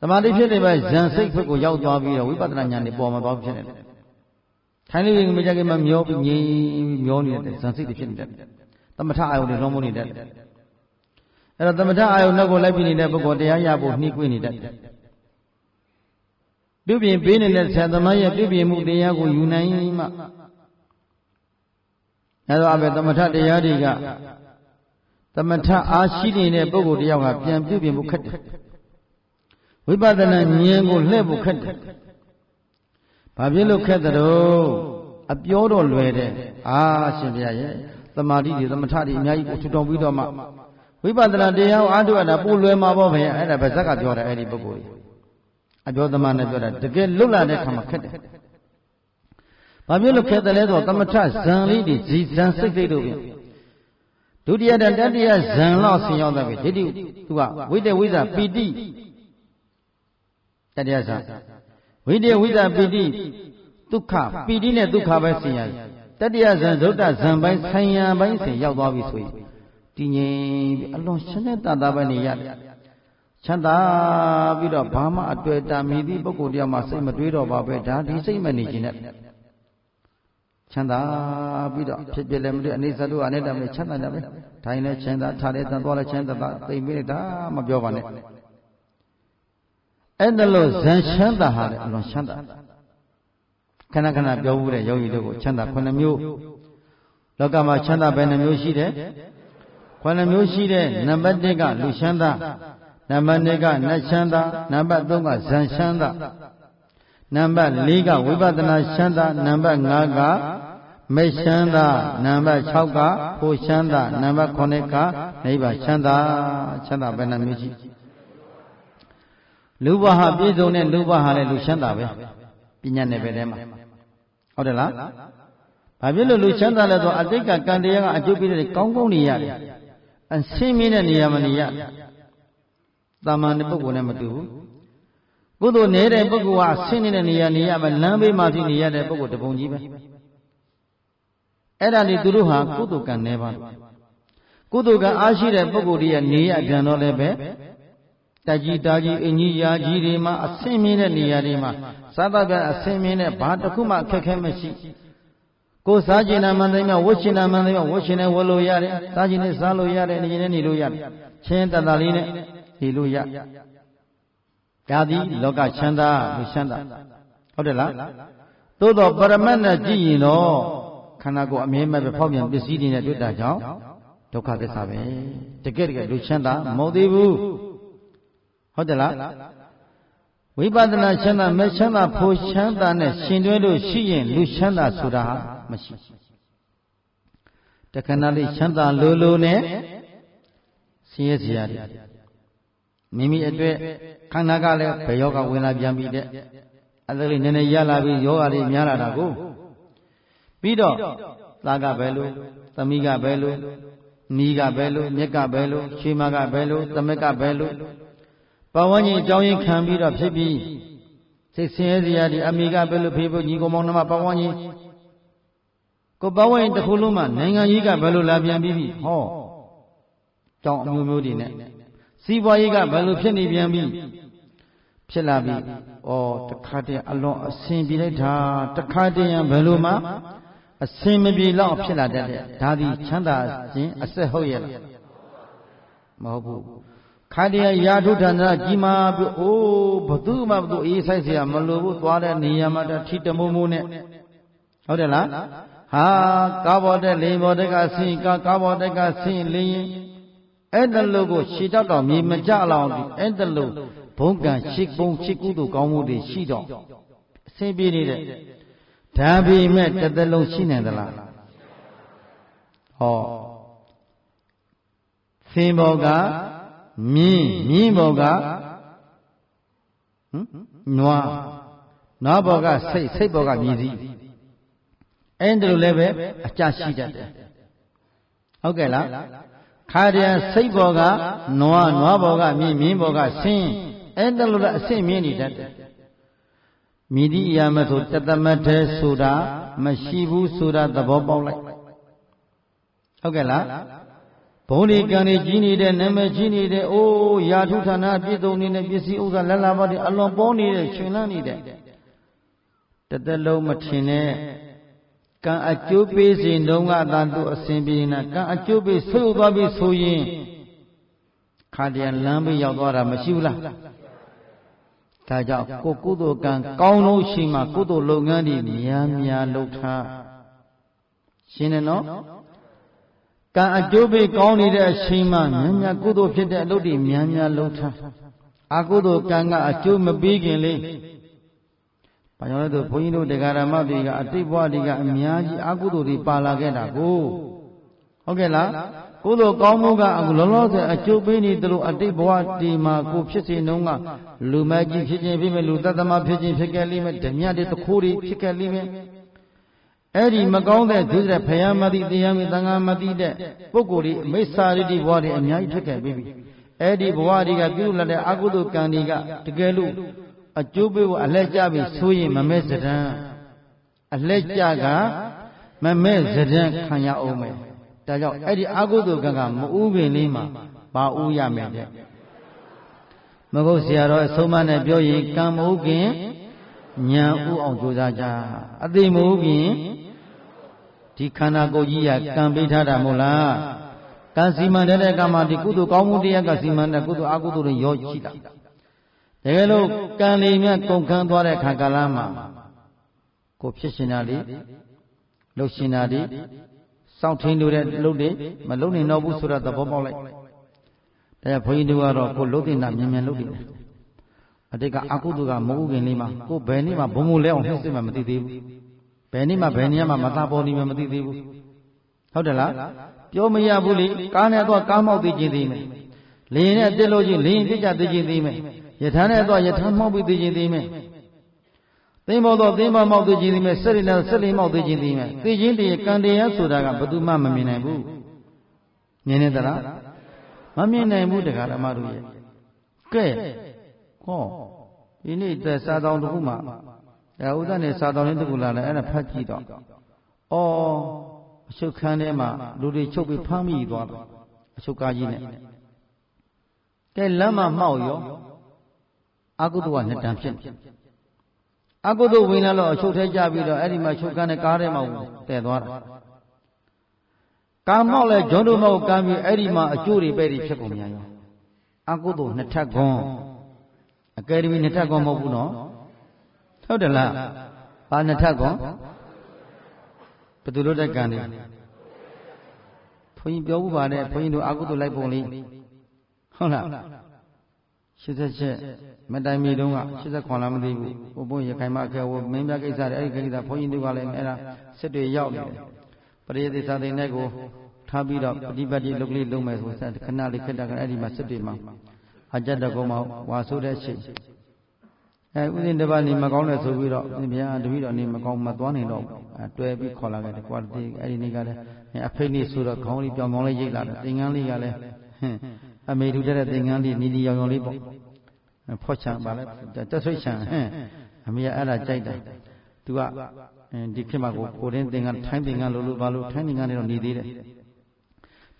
သမာဓိဖြစ်နေပဲဇန်စိတ်ဖြစ်ကိုရောက်သွားပြီးတော့ဝိပဿနာဉာဏ်တွေပေါ်မှာသွားဖြစ်နေတယ်ထိုင်လို့ရင်မကြခင်မှာမျောပြီးငြိမ်မျောနေတယ်ဇန်စိတ်တွေဖြစ်နေတယ်သမထအာယုန်တွေလုံးမနေတတ်တယ်အဲ့တော့သမထအာယုန်နောက်ကိုလိုက်ပြီးနေတဲ့ပုဂ္ဂိုလ်တရားရဖို့နှီးကွေးနေတတ်တယ်ပြုပြင်ပေးနေတဲ့ဆရာသမားရဲ့ပြုပြင်မှုတရားကိုယူနိုင်မှအဲတော့အဘယ်သမထတရားတွေကသမထအားရှိနေတဲ့ပုဂ္ဂိုလ်တယောက်ကပြန်ပြုပြင်ဖို့ခက်တယ်ဝိပဿနာဉာဏ်ကိုလှည့်ဖို့ခက်တယ်ဘာဖြစ်လို့ခက်တယ်တော့အပြောတော့လွယ်တယ်အရှင်ဘုရားရဲ့သမာဓိတွေသမထတွေအများကြီးကိုထူထောင်ပြီးတော့မှဝိပဿနာတရားကိုအားထုတ်ရတာပိုလွယ်မှာပေါ့ဗျာအဲ့ဒါပဲဇက်ကပြောတယ်အဲ့ဒီပုဂ္ဂိုလ်ကြီးအပြောသမားနဲ့ပြောတာတကယ်လွတ်လာတဲ့ခါမှာခက်တယ်။ဘာဖြစ်လို့ခက်တယ်လဲဆိုတော့သမထဇံလေးတွေဇီဇံစိတ်လေးတို့ပြင်ဒုတိယတတိယဇံလောက်ဆင်ရောက်တယ်ပဲဒိဋ္ဌိသူကဝိတ္တဝိဇ္ဇပီတိတတိယဇံဝိတ္တဝိဇ္ဇပီတိဒုက္ခပီတိနဲ့ဒုက္ခပဲဆင်ရတယ်တတိယဇံဒုတ္တဇံပိုင်းဆံရံပိုင်းဆင်ရောက်သွားပြီဆိုရင်တည်ငြိမ်ပြီးအလွန်ရှင်းတဲ့တာပဲနေရတယ်ချမ်းသာပြီးတော့ဘာမှအတွေ့အတာမိသည့်ပုဂ္ဂိုလ်တယောက်မှစိတ်မတွေးတော့ပါပဲဒါဒီစိတ်မနေခြင်းနဲ့ချမ်းသာပြီးတော့ဖြစ်ဖြစ်လည်းမတွေ့အနေစတုအနိတ္တမချမ်းသာတယ်ပဲထိုင်လည်းချမ်းသာထားလည်းသွားလည်းချမ်းသာသိမ့်ပြီးတာမပြောပါနဲ့အဲ့ဒါလို့ဇန်ချမ်းသာဟာလည်းအလွန်ချမ်းသာခဏခဏပြောဘူးတဲ့ယောဂီတို့ကိုချမ်းသာ9မျိုးလောကမှာချမ်းသာဘယ်နှမျိုးရှိတယ်9မျိုးရှိတဲ့နံပါတ်1ကလူချမ်းသာနံပါတ်2ကနတ်ချမ်းသာနံပါတ်3ကဇန်ချမ်းသာနံပါတ်4ကဝိပဿနာချမ်းသာနံပါတ်5ကမေချမ်းသာနံပါတ်6ကဖို့ချမ်းသာနံပါတ်9ကနိဗ္ဗာန်ချမ်းသာချမ်းသာဘယ်နှမျိုးရှိလူဘဟာပြည့်စုံတဲ့လူဘဟာလည်းလူချမ်းသာပဲပညာနယ်ပယ်ထဲမှာဟုတ်တယ်လားဘာဖြစ်လို့လူချမ်းသာလဲဆိုအတိတ်ကကံတရားကအကျိုးပေးတဲ့ကောင်းကောင်းနေရတယ်အဆင်းမြင့်တဲ့နေရာမနေရတာမန်တဲ့ပုဂ္ဂိုလ်နဲ့မတူဘူးကုသိုလ်နေတဲ့ပုဂ္ဂိုလ်ဟာဆင်းနေတဲ့နေရာနေရမယ်လမ်းဘေးမှာဖြစ်နေရတဲ့ပုဂ္ဂိုလ်တပုံကြီးပဲအဲ့ဒါလေသူတို့ဟာကုသိုလ်ကံနေပါကုသိုလ်ကံအားရှိတဲ့ပုဂ္ဂိုလ်တွေကနေရပြန်တော့လည်းပဲတက်ကြီးတာကြီးအင်ကြီးရာကြီးတွေမှာအဆင်းမြင့်တဲ့နေရာတွေမှာသာသဗျာအဆင်းမြင့်တဲ့ဘာတစ်ခုမှအခက်ခဲမရှိကိုစားကျင်နာမှန်တယ်မြဝတ်ကျင်နာမှန်တယ်မြဝတ်ကျင်နဲ့ဝတ်လို့ရတယ်စားကျင်နဲ့စားလို့ရတယ်နေကျင်နဲ့နေလို့ရတယ်ချင်းတတလေးနဲ့နေလို့ရဒါသည်လောကချမ်းသာလူချမ်းသာဟုတ်တယ်လားသို့တော့ပရမတ်နဲ့ကြည့်ရင်တော့ခန္ဓာကိုယ်အမြဲမဲ့ပဲဖောက်ပြန်ပစ္စည်းတွေနဲ့တွေ့တာကြောင့်ဒုက္ခသစ္စာပဲတကယ်လူချမ်းသာမဟုတ်သေးဘူးဟုတ်တယ်လားဝိပဿနာချမ်းသာမဲ့ချမ်းသာဖို့ချမ်းသာနဲ့ရှင်တွဲလို့ရှိရင်လူချမ်းသာဆိုတာမရှိတခဏလေးချမ်းသာလိုနဲ့ဆင်းရဲစရာတွေမိမိအတွက်ခန္ဓာကလည်းဘယ်ယောဂဝင်လာပြန်ပြီတဲ့အသက်လေးနည်းနည်းရလာပြီးယောဂတွေများလာတာကိုပြီးတော့သားကဘယ်လိုသမီးကဘယ်လိုနီးကဘယ်လိုမြက်ကဘယ်လိုချွေးမကဘယ်လိုသမက်ကဘယ်လိုပဝန်းကျင်အကြောင်းရင်းခံပြီးတော့ဖြစ်ပြီးစိတ်ဆင်းရဲစရာတွေအမိကဘယ်လိုဖေးဖို့ညီကောင်မောင်နှမပဝန်းကျင်ကိုပဝန်းကျင်တစ်ခုလုံးမှာနိုင်ငံကြီးကဘယ်လိုလာပြန်ပြီးပြီဟောကြောင်းအမျိုးမျိုးတွေနဲ့စီးပွားရေးကဘယ်လိုဖြစ်နေပြန်ပြီဖြစ်လာပြီဩတခါတည်းအလွန်အဆင်ပြေလိုက်တာတခါတည်းရန်ဘယ်လိုမှအဆင်မပြေလောက်ဖြစ်လာတတ်တဲ့ဒါသည်ချမ်းသာခြင်းအဆက်ဟုတ်ရဲ့လားမဟုတ်ဘူး ခါတည်းရာထုဌာနကြီးမာပြီးအိုးဘသူမှဘသူအေးဆိုင်เสียမလို့ဘူးသွားတဲ့နေရာမှာထီတမိုးမိုးနဲ့ဟုတ်တယ်လားဟာကားပေါ်တဲ့လေပေါ်တဲ့ကဆင်းကားပေါ်တဲ့ကဆင်းလင်းရင်အဲ့တလို့ကိုရှည်တောက်တော်မြေမကြလောက်ဒီအဲ့တလို့ဘုံကံရှိကုသိုလ်ကောင်းမှုတွေရှိတော့အဆင်ပြေနေတဲ့ဒါပေမဲ့တစ်သက်လုံးရှိနိုင်သလားဟောဆင်းဘောကမြင်းဘောကနွားဘောကစိတ်ဘောကမြည်စည်းအဲ့ဒါလိုလည်းပဲအကြရှိတတ်တယ်ဟုတ်ကဲ့လားခါတည်းစိတ်ဘောကနွားဘောကမြင်းဘောကဆင်းအဲ့ဒါလိုလည်းအဆင့်မြင့်နေတတ်တယ်မိတိအရာမဆိုတသမတ်ထဲဆိုတာမရှိဘူးဆိုတာသဘောပေါက်လိုက်ဟုတ်ကဲ့လားဘုံဒီကံတွေကြီးနေတဲ့နာမည်ကြီးနေတဲ့အိုးယာထုဌာနပြည့်စုံနေတဲ့ပစ္စည်းဥစ္စာလက်လာပါတွေအလွန်ပေါနေတဲ့ရှင်လန်းနေတဲ့တသက်လုံးမထင်နဲ့ကံအကျိုးပေးစဉ်တုန်းကသာသူအစဉ်ပြေနာကံအကျိုးပေးဆွေးသွားပြီဆိုရင်ခါတည်းလမ်းဘေးရောက်သွားတာမရှိဘူးလားဒါကြောင့်ကိုကုသိုလ်ကံကောင်းလို့ရှိမှကုသိုလ်လုပ်ငန်းတွေများလုပ်ထားရှင်းတယ်နော်ကံအကျိုးပေးကောင်းနေတဲ့အချိန်မှများကုသိုလ်ဖြစ်တဲ့အလုပ်တွေများလုပ်ထားအကုသိုလ်ကံကအကျိုးမပေးခင်လေးဘာကြောင့်လဲဆိုဘုန်းကြီးတို့တရားဓမ္မတွေကအတိတ်ဘဝတွေကအများကြီးအကုသိုလ်တွေပါလာခဲ့တာကိုဟုတ်ကဲ့လားကုသိုလ်ကောင်းမှုကလောလောဆယ်အကျိုးပေးနေသလိုအတိတ်ဘဝဒီမှာကိုဖြစ်စေနှုံးကလူမကြီးဖြစ်ခြင်းဖြစ်မယ်လူတသမဖြစ်ခြင်းဖြစ်ခဲ့လိမ့်မယ်ဓမြတွေတခိုးတွေဖြစ်ခဲ့လိမ့်မယ်အဲ့ဒီမကောင်းတဲ့ဒုစရဖယားမသိတရားမသံဃာမသိတဲ့ပုဂ္ဂိုလ်တွေမိစ္ဆာရိတိဘဝတွေအများကြီးထွက်ခဲ့ပြီးပြီအဲ့ဒီဘဝတွေကပြုလာတဲ့အကုသိုလ်ကံတွေကတကယ်လို့အကျိုးပေးဖို့အလက်ကြပြီဆိုရင်မမဲ့စဒံအလက်ကြကမမဲ့စဒံခံရအောင်မယ်ဒါကြောင့်အဲ့ဒီအကုသိုလ်ကံကမဥပင်လေးမှာပါဥရမယ်တဲ့မဟုတ်ဆရာတော်အဆုံးမနဲ့ပြောရင်ကံမဥခင်ဉာဏ်ဥအောင်ကြိုးစားကြအသိမဥခင်ဒီခန္ဓာကိုယ်ကြီးကကံပေးထားတာမဟုတ်လားကံစီမံတဲ့ကံမှာဒီကုသိုလ်ကောင်းမှုတရားကစီမံတဲ့ကုသိုလ်အကုသိုလ်တွေရောရှိတာတကယ်လို့ကံလေးများကုန်ခန်းသွားတဲ့ခါကာလမှာကိုဖြစ်ရှင်တာလေးလှုပ်ရှင်တာလေးစောင့်ထင်းလို့တဲ့လှုပ်တွေမလှုပ်နေတော့ဘူးဆိုတာသဘောပေါက်လိုက်ဒါကြောင့်ဘုန်းကြီးတို့ကတော့ကိုလှုပ်တင်တာမြန်လှုပ်တယ်အတိတ်ကအကုသိုလ်ကမဟုတ်ခင်လေးမှာကိုဘယ်နေ့မှဘုံဘုံလဲအောင်နှိမ့်စစ်မှမသိသေးဘူးဘယ်နေ့မှဘယ်နေရာမှမသာပေါ်နေမှမသိသေးဘူးဟုတ်တယ်လားပြောမရဘူးလေကားနဲ့တော့ကားမောက်သိခြင်းသေးမယ်လေရင်နဲ့တက်လို့ချင်းလေရင်ပြကြသိခြင်းသေးမယ်ယထာနဲ့တော့ယထာမောက်ပြီးသိခြင်းသေးမယ်သင်္ဘောတော့သင်္ဘောမောက်သိခြင်းသေးမယ်ဆက်ရည်နဲ့ဆက်ရည်မောက်သိခြင်းသေးမယ်သိခြင်းတည်းကံတရားဆိုတာကဘယ်သူမှမမြင်နိုင်ဘူးမြင်နေသလားမမြင်နိုင်ဘူးတရားဓမ္မတို့ရဲ့ကဲဟောဒီနေ့သက်စာတော်တစ်ခုမှဒါဥဒ္ဒနဲ့စာတော်လေးတစ်ခုလာလဲအဲ့ဒါဖတ်ကြည့်တော့အချုပ်ခန်းထဲမှာလူတွေချုပ်ပြီးဖမ်းမိသွားတယ်အချုပ်ကားကြီးနဲ့ကဲလမ်းမှာမှောက်ရောအကုသိုလ်ကနှစ်တန်ဖြစ်အကုသိုလ်ဝင်လာတော့အချုပ်ထဲကြပြီးတော့အဲ့ဒီမှာချုပ်ခန်းနဲ့ကားထဲမှာတည်သွားတာကာမောက်လဲဂျွန်းတို့မောက်ကမ်းပြီးအဲ့ဒီမှာအကျိုးတွေပဲ့တွေဖြစ်ကုန်များရောအကုသိုလ်နှစ်ထပ်ခွန်းအကယ်ဒမီနှစ်ထပ်ခွန်းမဟုတ်ဘူးနော်ဟုတ်တယ်လားဘာနှစ်ထပ်ခွန်းဘယ်သူလို့တဲ့ကံတွေဘုန်းကြီးပြောဥပါနဲ့ဘုန်းကြီးတို့အကုသိုလ်လိုက်ပုံလေးဟုတ်လား88မတိုင်မီတုန်းက89လားမသိဘူးဘုဘုန်းရခိုင်မအခဲဝမင်းပြကိစ္စတွေအဲ့ဒီကိစ္စဘုန်းကြီးတို့ကလည်းအဲ့ဒါစစ်တွေရောက်နေတယ်ပရိသေသာသိနဲ့ကိုထားပြီးတော့ပฏิပတ်တိလုပ်ကလေးလုပ်မယ်ဆိုခဏလေးခက်တာကအဲ့ဒီမှာစစ်တွေမှာအကြက်တကုံမှာဝါဆိုတဲ့အချိန်ဥစဉ်တစ်ပါးနေမကောင်းလဲဆိုပြီးတော့ဗျာတပည့်တော်နေမကောင်းမသွားနိုင်တော့တွဲပြီးခေါ်လာခဲ့တယ်ကွာဒီအဲ့ဒီနေ့ကလည်းအဖိတ်နေဆိုတော့ခေါင်းလေးပြောင်ပြောင်လေးရိတ်လာတယ်သင်္ကန်းလေးကလည်းအမေထူတဲ့သင်္ကန်းလေးနီနီရောင်ရောင်လေးပေါ့ဖော့ချံပါလဲတက်ဆွိတ်ချံအမေကအဲ့ဒါကြိုက်တယ်သူကဒီခေတ်မှာကိုရင်းသင်္ကန်းထိုင်းသင်္ကန်းလို့ဘာလို့ထိုင်းသင်္ကန်းတွေတော့နေသေးတယ်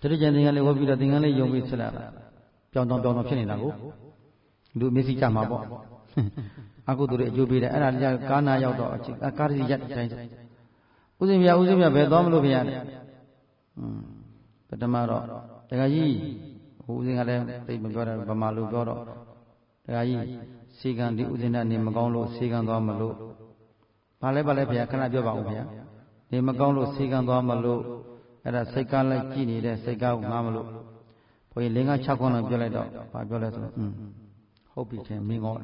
တတိယသင်္ကန်းလေးဝတ်ပြီးတော့သင်္ကန်းလေးယုံပြီးဆက်လာတာပြောင်ပြောင်ဖြစ်နေတာကိုလူမျက်စိကြမှာပေါ့အကုသိုလ်တွေအကျိုးပေးတယ်အဲ့ဒါကြကာနာရောက်တော့ကားရီရက်တိုင်းဥစဉ်ပြဘယ်သွားမလို့ဗျာပထမတော့တခါကြီး ဦးစင်းကလည်းသိမပြောတယ်ဗမာလူပြောတော့တရားကြီးစေကံဒီဦးစင်းကနေမကောင်းလို့စေကံသွားမလို့ဘာလဲဗျာခဏပြောပါဦးဗျာနေမကောင်းလို့စေကံသွားမလို့အဲ့ဒါစိတ်ကားလိုက်ကြည့်နေတဲ့စိတ်ကားကိုငားမလို့ဘုန်းကြီး5 6 9လောက်ပြောလိုက်တော့ဘာပြောလဲဆိုတော့ဟုတ်ပြီခင်မင်းငေါ့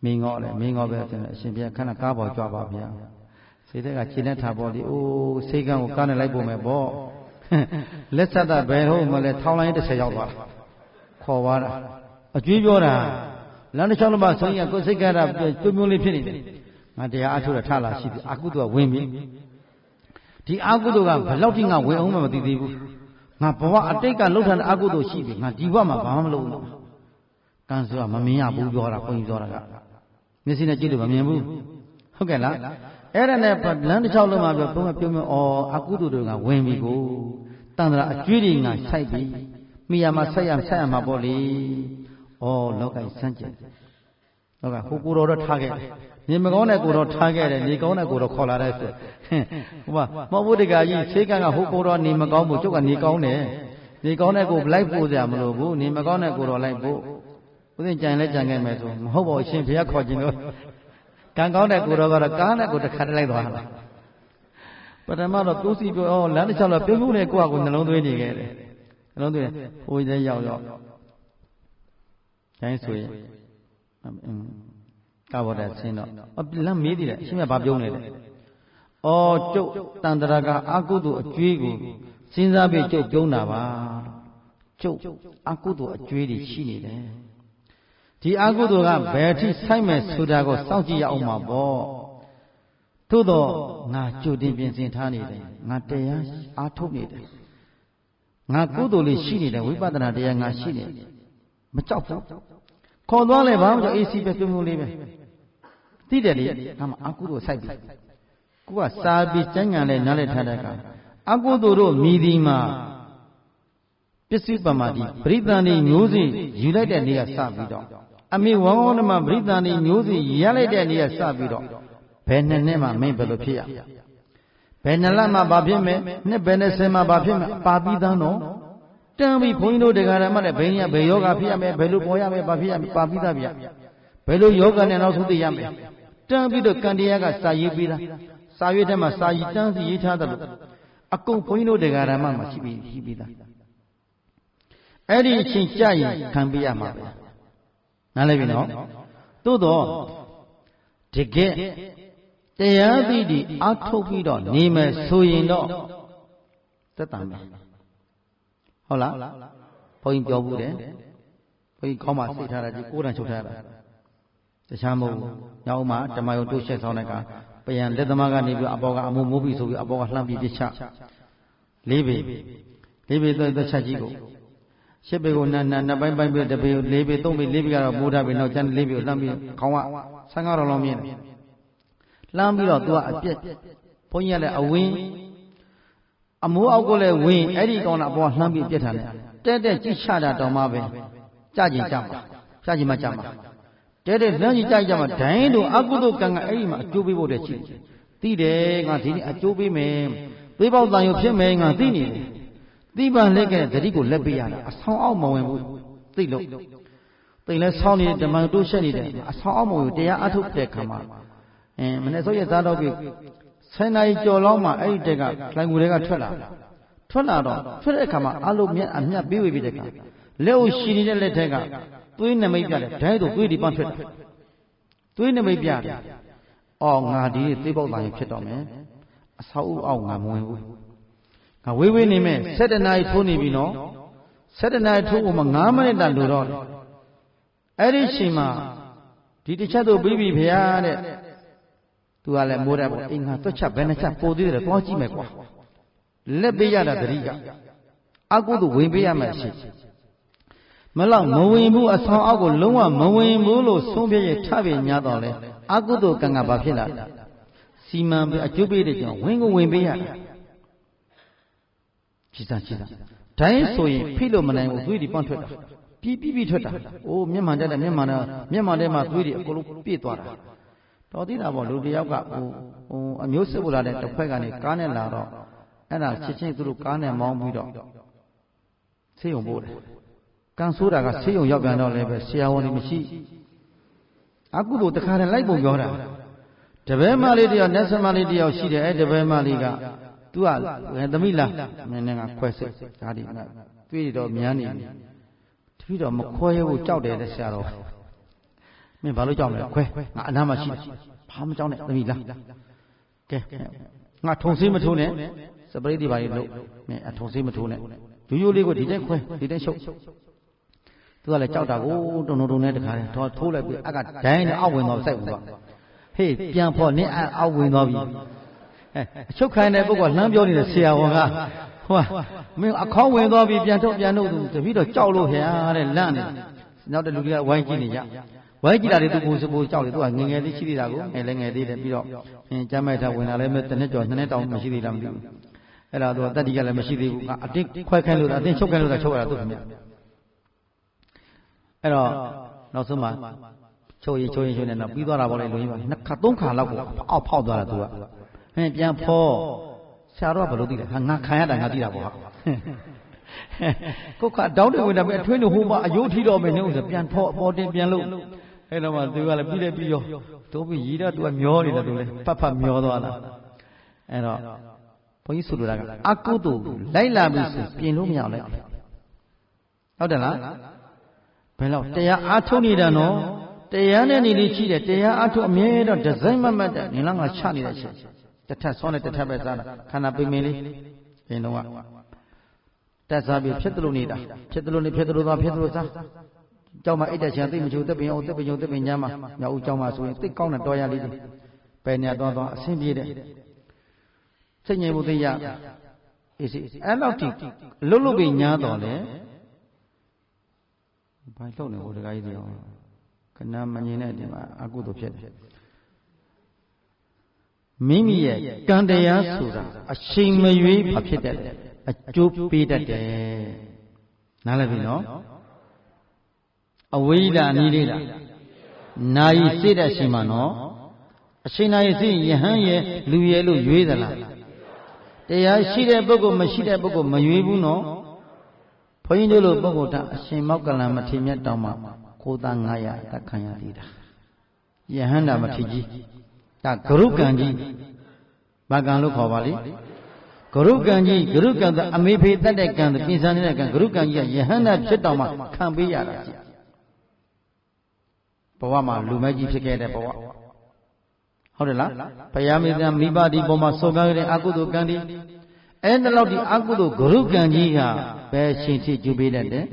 မင်းငေါ့ပဲဆိုရင်အရှင်ဘုရားခဏကားပေါ်ကြွပါဗျာစိတ်ကခြေနဲ့ထားပေါ်ဒီအိုးစေကံကိုကားနဲ့လိုက်ပုံမယ်ပေါ့လက်ဆက်တာဘယ်ဟုတ်မလဲထောင်းလိုင်း30ရောက်သွားတာခေါ်သွားတာအကျွေးပြောတာလမ်းတစ်ချောင်းလုံးမှာဆိုရင်ကိုယ်စိတ်ကတာပြုံးပြုံးလေးဖြစ်နေတယ်ငါတရားအထုတ်ရထလာရှိပြီအကုသိုလ်ကဝင်ပြီဒီအကုသိုလ်ကဘယ်လောက်ထိငါဝင်အောင်မသိသေးဘူးငါဘဝအတိတ်ကလှုပ်ထားတဲ့အကုသိုလ်ရှိပြီငါဒီဘဝမှာဘာမှမလုပ်ဘူးကံဆိုတာမမြင်ရဘူးပြောတာဘုန်းကြီးပြောတာကမျက်စိနဲ့ကြည့်လို့မမြင်ဘူးဟုတ်ကဲ့လားအဲ့ဒါနဲ့လမ်းတစ်ချောင်းလုံးမှာပြောပြုံးဩအကုသိုလ်တွေကဝင်ပြီကိုတန်ត្រာအကျွေးတွေငါဆိုင်ပြီမိယာမှာဆက်ရမှာပေါ့လေဩလောကကြီးစမ်းကြယ်လောကဟိုကိုတော်တော့ထားခဲ့တယ်နေမကောင်းတဲ့ကိုတော်ထားခဲ့တယ်နေကောင်းတဲ့ကိုတော်ခေါ်လာတဲ့ဆိုဟိုမှာမောဘုဒ္ဓဂါကြီးဆေးကံကဟိုကိုတော်နေမကောင်းဘူးကျုပ်ကနေကောင်းတယ်နေကောင်းတဲ့ကိုလိုက်ပို့စရာမလိုဘူးနေမကောင်းတဲ့ကိုတော်လိုက်ပို့ဦးဇင်းကြံလဲကြံခဲ့မယ်ဆိုမဟုတ်ပါဘူးရှင်ဘုရားခေါ်ခြင်းလို့ကံကောင်းတဲ့ကိုတော်ကတော့ကားနဲ့ကိုတစ်ခါတည်းလိုက်သွားတာပထမတော့သူစီပြောလမ်းတစ်ချောင်းတော့ပြုံးပြုံးနဲ့ကိုယ့်အကိုနှလုံးသွင်းနေခဲ့တယ်နှလုံးသွင်းဟိုကြီးရောက်တိုင်းဆိုရင်ကာဘောတဲ့ဆင်းတော့လမ်းမေးသေးတယ်အရှင်ကဘာပြုံးနေလဲကျုပ်တန်တရာကအကုသိုလ်အကျွေးကိုစဉ်းစားပြီးကျုပ်ပြုံးတာပါကျုပ်အကုသိုလ်အကျွေးတွေရှိနေတယ်ဒီအကုသိုလ်ကဘယ်အထိဆိုင်မယ်ဆိုတာကိုစောင့်ကြည့်ရအောင်ပါပေါ့သို့တော့ငါကြိုတင်ပြင်ဆင်ထားနေတယ်ငါတရားအားထုတ်နေတယ်ငါကုသိုလ်လေးရှိနေတယ်ဝိပဿနာတရားငါရှိနေတယ်မကြောက်ဘူးခေါ်သွားလဲဘာမှမကြောက်အေးစီပဲပြုံးပြုံးလေးပဲသိတယ်လေငါမှအကုသိုလ်စိုက်ပြီကိုကစာပြီးကျမ်းဂန်လဲနားလဲထားတဲ့အခါအကုသိုလ်တို့မြည်ဒီမှာပစ္စည်းပမာတိပရိသန္တိမျိုးစေ့ယူလိုက်တဲ့နေ့ကစပြီးတော့အမေဝံဝန္ဓမပရိသန္တိမျိုးစေ့ရလိုက်တဲ့နေ့ကစပြီးတော့ဘယ်နှစ်မှမင်းဘယ်လိုဖြစ်ရဘယ်နှစ်လမှဘာဖြစ်မယ်နှစ်ဘယ်နဲ့ဆယ်မှဘာဖြစ်မယ်ပါပြီးသားတော့တန်ပြီးဘုန်းကြီးတို့တရားဓမ္မနဲ့ဘယ်ညဘယ်ယောဂဖြစ်ရမယ်ဘယ်လိုပေါ်ရမယ်ဘာဖြစ်ရမယ်ပါပြီးသားဗျဘယ်လိုယောဂနဲ့နောက်ဆုံးသိရမယ်တန်ပြီးတော့ကံတရားကစာရေးပြီးသားစာရွက်ထဲမှာစာရေးတန်းစီရေးထားတယ်လို့အကုန်ဘုန်းကြီးတို့တရားဓမ္မမှာရှိပြီးသားအဲ့ဒီအချိန်ကြာရင်ခံပြရမှာပဲနားလည်ပြီနော်သို့တော့တကယ်တရားသိတည်အားထုတ်ပြီးတော့နေမယ်ဆိုရင်တော့သက်တမ်းပဲဟုတ်လားဘုန်းကြီးပြောဘူးတယ်ဘုန်းကြီးခေါင်းမှာစိတ်ထားတာကြီးကိုယ်တန်ချုပ်ထားတာတခြားမဟုတ်ဘူးညောင်းမှာဓမ္မယုံတို့ရှက်ဆောင်တဲ့ကပြန်လက်သမားကနေပြီးအပေါ်ကအမိုးမိုးပြီးဆိုပြီးအပေါ်ကလှမ်းပြီးပြချလေးပေသက်ချက်ကြီးကိုရှစ်ပေကိုနှစ်ပိုင်းပြီးတစ်ပေကို၄ပေ၃ပေ၄ပေကတော့မိုးထားပြီးနောက်ကျန်၄ပေကိုလှမ်းပြီးခေါင်းက15တော်လောက်မြင်တယ်လှမ်းပြီးတော့သူကအပြက်ဘုန်းကြီးကလည်းအဝင်းအမိုးအောက်ကိုလည်းဝင်းအဲ့ဒီကောင်ကအပေါ်လှမ်းပြီးပြက်ထားတယ်တဲ့ကြိချတာတောင်မှပဲကြကြင်ကြမှာကြကြင်မှကြမှာတဲ့လှမ်းကြီးကြကြမှာဒိုင်းတို့အကုသိုလ်ကံကအဲ့ဒီမှာအကျိုးပေးဖို့တည်းရှိတယ်သိတယ်ငါဒီနေ့အကျိုးပေးမယ်သွေးပေါက်တန်ရုပ်ဖြစ်မယ်ငါသိနေတယ်သိပန်လက်ကတတိကိုလက်ပေးရတာအဆောင်အောက်မဝင်ဘူးသိလို့သိလဲဆောင်းနေဓမ္မတို့ရှက်နေတယ်အဆောင်အောက်မဝင်တရားအထုတ်တဲ့ခါမှာမနေ့စောရက်သားတော့ပြီ10နာရီကျော်လောက်မှအဲ့ဒီတက်ကလိုင်ငူတွေကထွက်လာတော့ထွက်တဲ့အခါမှာအလုံးမြတ်အမြတ်ပေးဝေပြီးတဲ့အခါလက်ကိုရှည်နေတဲ့လက်ထက်ကသွေးနမိတ်ပြတယ်ဓာတ်တို့သွေးဒီပန်းထွက်တယ်သွေးနမိတ်ပြတယ်ငါဒီသွေးပေါက်တိုင်းဖြစ်တော့မယ်အဆောက်အောက်ငါမဝင်ဘူးငါဝေးနေမယ်7နာရီထိုးနေပြီနော်7နာရီထိုးဖို့မှ9မိနစ်တန်လိုတော့အဲ့ဒီချိန်မှာဒီတစ်ချက်တော့ပြီးပြီဖေရတဲ့သူကလည်းမိုးတယ်ပေါ့အိမ်ငါတွက်ချက်ဘယ်နှချက်ပိုသေးတယ်သွားကြည့်မယ်ကွာလက်ပေးရတာတတိကအကုသို့ဝင်ပေးရမယ်ရှိမလောက်မဝင်ဘူးအဆောင်အောက်ကိုလုံးဝမဝင်ဘူးလို့ဆုံးဖြတ်ရထပြညာတော့လေအကုသို့ကံကဘာဖြစ်လာစီမံပြီးအကျိုးပေးတဲ့ကြောင့်ဝင်ကိုဝင်ပေးရတယ်ကြည်စားဒိုင်းဆိုရင်ဖိလို့မနိုင်ဘူးသွေးတွေပန့်ထွက်တာပြီးထွက်တာအိုးမျက်မှန်တက်တယ်မျက်မှန်ထဲမှာသွေးတွေအကုန်လုံးပြည့်သွားတာတော်သေးတာပေါ့လူတယောက်ကအမျိုးစစ်ဗလာတဲ့တစ်ဖက်ကနေကားနဲ့လာတော့အဲ့ဒါချက်ချင်းသူတို့ကားနဲ့မောင်းပြီးတော့ ဆေးရုံပို့တယ်ကံဆိုးတာကဆေးရုံရောက်ပြန်တော့လည်းပဲဆရာဝန်တွေမရှိအကုသိုလ်တခါတည်းလိုက်ပုံပြောတာတပည့်မလေးတယောက်နတ်ဆမလေးတယောက်ရှိတယ်အဲ့တပည့်မလေးကသူကသမီးလားမင်းကခွဲစိတ်ဒါဒီတွေ့တော့မြန်းနေတပည့်တော်မခွဲရဘူးကြောက်တယ်တဲ့ဆရာတော်မင်းဘာလို့ကြောက်မလဲခွဲငါအနားမှာရှိတယ်ဘာမှကြောက်နဲ့သမီးလားကဲငါထုံဆေးမထိုးနဲ့စပရိတ်တွေပါလို့မင်းအထုံဆေးမထိုးနဲ့ရိုးရိုးလေးကိုဒီတိုင်းခွဲဒီတိုင်းရှုပ်သူကလည်းကြောက်တာကိုတုံတုံနဲ့တခါတည်းထိုးလိုက်ပြီးအကဒိုင်းနဲ့အောက်ဝင်သွားစိုက်ဘူးတော့ဟေးပြန်ဖို့နင်းအောက်ဝင်သွားပြီအချုပ်ခိုင်းတဲ့ပုဂ္ဂိုလ်လှမ်းပြောနေတဲ့ဆရာဝန်ကဟိုမင်းအခေါင်းဝင်သွားပြီပြန်ထုတ်သူတပည့်တော့ကြောက်လို့ခင်ဗျာတဲ့လန့်နေနောက်တဲ့လူတွေကဝိုင်းကြည့်နေကြဝိုင်းကြည့်တာတွေသူကိုယ်စပိုးကြောက်တယ်သူကငငယ်လေးရှိသေးတာကိုငယ်လည်းငယ်သေးတယ်ပြီးတော့ကျမ်းမိုက်ထားဝင်လာလည်းတစ်နှစ်ကျော်နှစ်နှစ်တောင်မရှိသေးလားမသိဘူးအဲ့ဒါသူကတတ္တိကလည်းမရှိသေးဘူးအတင်းခွဲခိုင်းလို့အတင်းချုပ်ခိုင်းလို့ချုပ်ရတာသူခင်ဗျအဲ့တော့နောက်ဆုံးမှချုပ်ရင်နဲ့တော့ပြီးသွားတာပေါ့လေလူကြီးပါနှစ်ခါသုံးခါလောက်ကိုအောက်ဖောက်သွားတာသူကပြန်ဖော်ဆရာတော်ကဘယ်လိုသိလဲငါခံရတာငါသိတာပေါ့ဟာကိုကတောင်းတယ်ဝင်တာပဲအထွေးလို့ဟိုမှာအယိုးထီတော့မယ်နေဦးဆိုပြန်ဖော်အပေါ်တင်ပြန်လို့အဲ့တော့မှသူကလည်းပြီးရောတို့ပြီးရီတော့သူကမျောနေတယ်သူလည်းဖတ်မျောသွားတာအဲ့တော့ဘုန်းကြီးဆိုလိုတာကအကုသိုလ်လိုက်လာပြီဆိုပြင်လို့မရလိုက်ဟုတ်တယ်လားဘယ်တော့တရားအားထုတ်နေတာနော်တရားနဲ့နေလေးရှိတယ်တရားအားထုတ်အမြဲတော့ဒီဇိုင်းမတ်တဲ့နင်လားငါချနေတဲ့အချက်တစ်ထပ်ဆောင်းနဲ့တစ်ထပ်ပဲစားတာခန္ဓာပိမင်းလေးပြင်တော့တက်စားပြီးဖြစ်တယ်လို့နေတာဖြစ်တယ်လို့နေဖြစ်တယ်လို့သွားဖြစ်တယ်လို့စားကြောက်မှအိတ်တက်ချင်သိမချိုးတက်ပင်အောင်တက်ပင်ညုံတက်ပင်ညမ်းမှာညောက်ဦးကြောက်မှဆိုရင်သိကောင်းတဲ့တော်ရလေးတွေပဲနေသွားအဆင်ပြေတယ်စိတ်ငြိမ်မှုသိရအေးစီအဲ့လောက်ထိလှုပ်ပြီးညားတော်လေဘာလှုပ်နေဟိုတခါကြီးတွေခဏမငြင်းတဲ့ဒီမှာအကုသိုလ်ဖြစ်တယ်မိမိရဲ့ကံတရားဆိုတာအချိန်မရွေးဖြစ်တတ်တယ်အကျိုးပေးတတ်တယ်နားလည်ပြီနော်အဝိဒာနီးလေးလားနာယီစိတ်တဲ့အချိန်မှာနော်အချိန်နာယီစိတ်ယဟန်ရဲ့လူရဲ့လို့ရွေးသလားတရားရှိတဲ့ပုဂ္ဂိုလ်မရှိတဲ့ပုဂ္ဂိုလ်မရွေးဘူးနော်ဘုန်းကြီးတို့လိုပုဂ္ဂိုလ်တာအရှင်မောက္ကလံမထေရမြတ်တောင်းမှာကိုသား900အသက်ခံရသေးတာယဟန္တာမထေရကြီးဒါဂရုကံကြီးဘာကံလို့ခေါ်ပါလိဂရုကံကြီးဂရုကံကအမေဖေတတ်တဲ့ကံပြင်ဆင်နေတဲ့ကံဂရုကံကြီးကယဟန္တာဖြစ်တောင်မှခံပေးရတာဘဝမှာလူမကြီးဖြစ်ခဲ့တဲ့ဘဝဟုတ်တယ်လားဘုရားမေတ္တာမိဘဒီပေါ်မှာဆုံးကားတဲ့အကုသိုလ်ကံဒီအဲ့ဒါလောက်ဒီအကုသိုလ်ဂရုကံကြီးကဘယ်ရှင်ဖြစ်ကျူပေးတတ်တယ်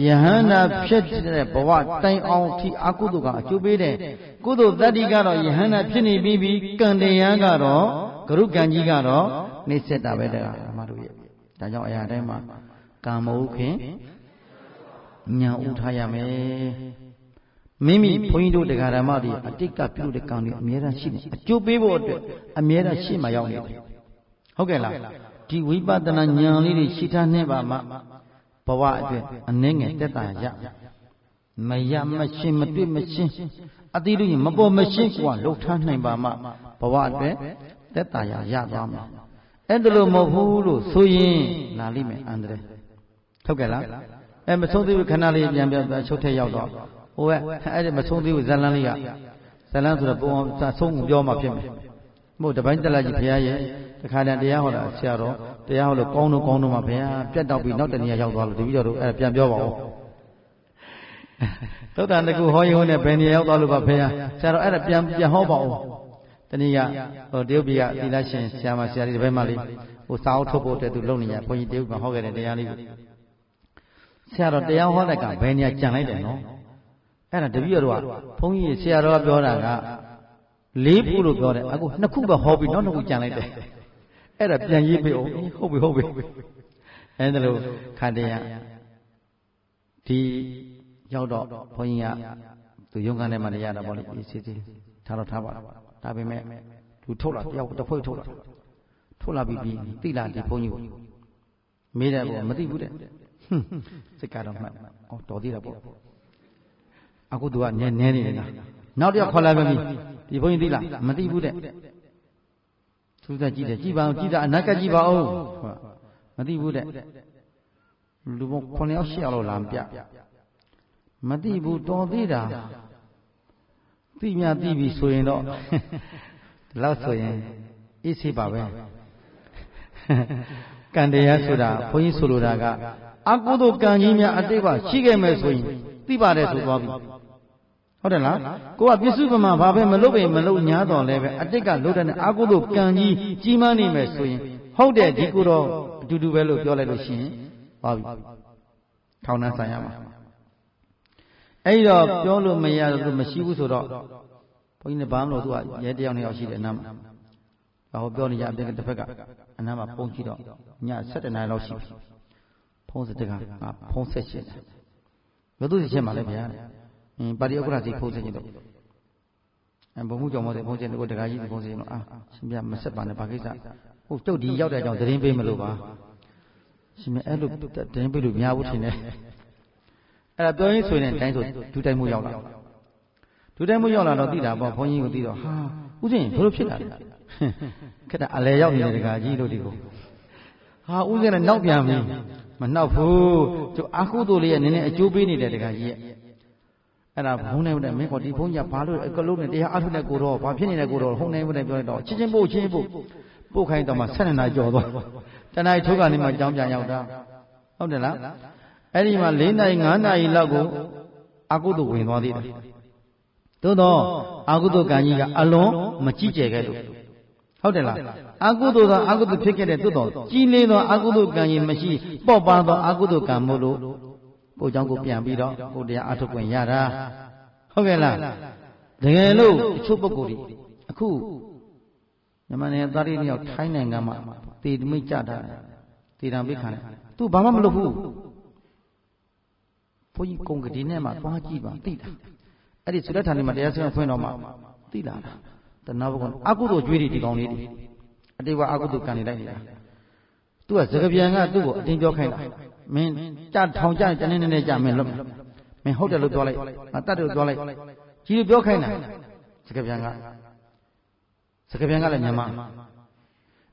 ယဟန္တာဖြစ်တဲ့ဘဝတိုင်အောင်ထိအကုသိုလ်ကအကျိုးပေးတယ်ကုသိုလ်တတ္တိကတော့ယဟန္တာဖြစ်နေပြီးကံတရားကတော့ဂရုကံကြီးကတော့နှိစ္စတာပဲတဲ့ဓမ္မတို့ရဲ့ဒါကြောင့်အရာတိုင်းမှာကံမဟုတ်ခင်ဉာဏ်ဥထားရမယ်မိမိဘုန်းကြီးတို့တရားဓမ္မတွေအတိတ်ကပြုတဲ့ကံတွေအမြဲတမ်းရှိနေအကျိုးပေးဖို့အတွက်အမြဲတမ်းရှိမှရောက်နေတယ်ဟုတ်ကဲ့လားဒီဝိပဿနာဉာဏ်လေးတွေရှိထားနေပါမှဘဝအတွက်အနည်းငယ်တက်တာရမရမရှင်းမတွေ့မရှင်းအတိတို့ရင်မပေါ်မရှင်းကွာလှုပ်ထားနိုင်ပါမှဘဝအတွက်တက်တာရသွားမှာအဲ့ဒါလို့မဟုတ်ဘူးလို့ဆိုရင်လာလိမ့်မယ်အန္တရာယ်ဟုတ်ကဲ့လားမဆုံးသေးဘူးခဏလေးပြန်ချုပ်ထက်ရောက်တော့ဟိုကအဲ့ဒီမဆုံးသေးဘူးဇလန်းလေးကဇလန်းဆိုတော့ပုံအောင်ဆုံးကိုပြောမှဖြစ်မယ်မို့တပိုင်းတက်လာကြီးဘုရားရဲ့တခါတည်းတရားဟောတာဆရာတော်တရားဟောလို့ကောင်းတော့မှဘုရားပြတ်တော့ပြီးနောက်တနေ့ရောက်သွားလို့တပည့်တော်တို့အဲ့ပြန်ပြောပါဦးသုတ္တန်တကူဟောရုံနဲ့ဘယ်နေရောက်သွားလို့ပါဘုရားဆရာတော်အဲ့ဒါပြန်ဟောပါဦးတနည်းကဟိုတရုတ်ပြည်ကသီလရှင်ဆရာမဆရာကြီးတပည့်မလေးဟိုစာအုပ်ထုတ်ဖို့အတွက်သူလုပ်နေကြဘုန်းကြီးတရုတ်ကဟောခဲ့တဲ့တရားလေးကိုဆရာတော်တရားဟောတဲ့ကဘယ်နေရာကြံလိုက်တယ်နော်အဲ့ဒါတပည့်တော်ကဘုန်းကြီးဆရာတော်ကပြောတာက4ခုလို့ပြောတယ်အခု2ခုပဲဟောပြီးနောက်2ခုကြံလိုက်တယ်အဲ့ဒါပြန်ရေးပေးအောင်ဟုတ်ပြီအဲ့ဒါလို့ခန္တရားဒီရောက်တော့ဘုန်းကြီးကသူရုံးခန်းထဲမှာနေရတာပေါ့လေအေးသေးထားတော့ထားပါဒါပေမဲ့သူထုတ်လာတယောက်တစ်ဖွဲ့ထုတ်လာပြီးသိလာဒီဘုန်းကြီးကိုမေးတယ်ပေါ့မသိဘူးတဲ့စိတ်ကတော့မှတ်တော်သေးတာပေါ့အခုသူကနည်းနေတယ်လားနောက်တစ်ယောက်ခေါ်လာပြီဒီဘုန်းကြီးသိလားမသိဘူးတဲ့သူကကြည့်တယ်ကြည်ပါအောင်ကြည်တာအနာကကြည့်ပါအောင်မသိဘူးတဲ့ လူပေါင်း9ယောက်10ယောက်လောက်လာပြမသိဘူးတော်သေးတာသိမြသိပြီဆိုရင်တော့လောက်ဆိုရင်အေးဆေးပါပဲကံတရားဆိုတာဘုန်းကြီးဆိုလိုတာကအကုသိုလ်ကံကြီးများအတိတ်ကရှိခဲ့မယ်ဆိုရင်သိပါတယ်ဆိုသွားပြီဟုတ်တယ်လားကိုကပြစ္စုပ္ပန်ဘာပဲမလုပ်ပေမလုပ်ညာတော်လဲပဲအတိတ်ကလုပ်တဲ့အကုသိုလ်ကံကြီးကြီးမားနေမယ်ဆိုရင်ဟုတ်တယ်ဒီကိုတော့အတူတူပဲလို့ပြောလိုက်လို့ရှိရင်ပါပြီထောင်နှံဆိုင်ရမှာအဲ့တော့ပြောလို့မရလို့မရှိဘူးဆိုတော့ဘုန်းကြီးနဲ့ဘာမှမလို့သူကရဲတယောက်2ယောက်ရှိတယ်အနားမှာဟောပြောနေကြအပြင်တစ်ဖက်ကအနားမှာပုံကြည့်တော့ည7 နာရီလောက်ရှိပြီဖုံးစတကဖုံးဆက်ရှင်ဘယ်သူရှင်းပါလဲဗျာပါတီဥက္ကဋ္ဌစီဖုံးဆက်ရှင်တော့ဘုံမှုကြောင့်မဟုတ်ဖုံးဆက်ကိုတခါကြီးဖုံးဆက်တော့ရှင်ပြမဆက်ပါနဲ့ဘာကိစ္စဟုတ်ကျုပ်ဒီရောက်တဲ့အကြောင်းသတင်းပေးမလို့ပါရှင်မအဲ့လိုသတင်းပေးလို့များဘူးထင်တယ်အဲ့ဒါပြောရင်းဆိုရင်တိုင်းဆိုဒူးတိုင်းမှုရောက်လာဒူးတိုင်းမှုရောက်လာတော့သိတာပေါ့ဘုန်းကြီးကိုသိတော့ဟာဥစဉ်ဘယ်လိုဖြစ်တာလဲခက်တာအလဲရောက်နေတဲ့တခါကြီးတို့ဒီကိုဟာဥစဉ်နဲ့နောက်ပြန်ပြီမနောက်ဘူးကျုပ်အာဟုတို့လေးရဲ့နည်းနည်းအကျိုးပေးနေတဲ့တခါကြီးရဲ့အဲ့ဒါဘုံနေတယ်မင်းကဒီဘုန်းကြီးဘာလို့အကလုံးနဲ့တရားအထုနဲ့ကိုတော့ဘာဖြစ်နေလဲကိုတော့ဟုံနေမှုနဲ့ပြောလိုက်တော့ချင်းချင်းပို့ပို့ခိုင်းတော့မှ7 နာရီကျော်သွားတနားရီထိုးကနေမှကြောင်းပြန်ရောက်တာဟုတ်တယ်လားအဲ့ဒီမှာ4 နာရီ5 နာရီလောက်ကိုအာဟုတို့ဝင်သွားသေးတယ်သို့တော့အာဟုတို့ကံကြီးကအလွန်မကြည့်ကြခဲ့လို့ဟုတ်တယ်လားအာဟုတို့သောအာဟုတို့ဖြစ်ခဲ့တဲ့သို့တော့ကြီးလေးသောအာဟုတို့ကံကြီးမရှိပေါ့ပါသောအာဟုတို့ကံမို့လို့ကိုเจ้าကိုပြန်ပြီးတော့ကိုတရားအထုတ်ခွင့်ရတာဟုတ်ကဲ့လားတကယ်လို့အချို့ပုဂ္ဂိုလ်တွေအခုမြန်မာနိုင်ငံသားတွေရောက်ထိုင်းနိုင်ငံမှာတည်တမိတ်ကြတာတည်တံပိခံတယ်သူဘာမှမလုပ်ဘူးဘုန်းကြီးကုံကတိနဲ့မှသွားကြည့်ပါသိတာအဲ့ဒီသုရဌာနေမှာတရားစခန်းဖွင့်တော့မှသိလာတာတဏှာဘုကောင်အကုသိုလ်ကြွေးတွေဒီကောင်လေးတွေအတိတ်ကအကုသိုလ်ကံနေလိုက်နေတာသူကစကပြန်ကသူ့ကိုအတင်းပြောခိုင်းတာမင်းကြထောင်ကြတနေ့နေ့ကြမင်းလွတ်မင်းဟုတ်တယ်လို့ပြောလိုက်ငါတတ်တယ်လို့ပြောလိုက်ကြီးလို့ပြောခိုင်းတာစကပြန်ကလည်းမြန်မာ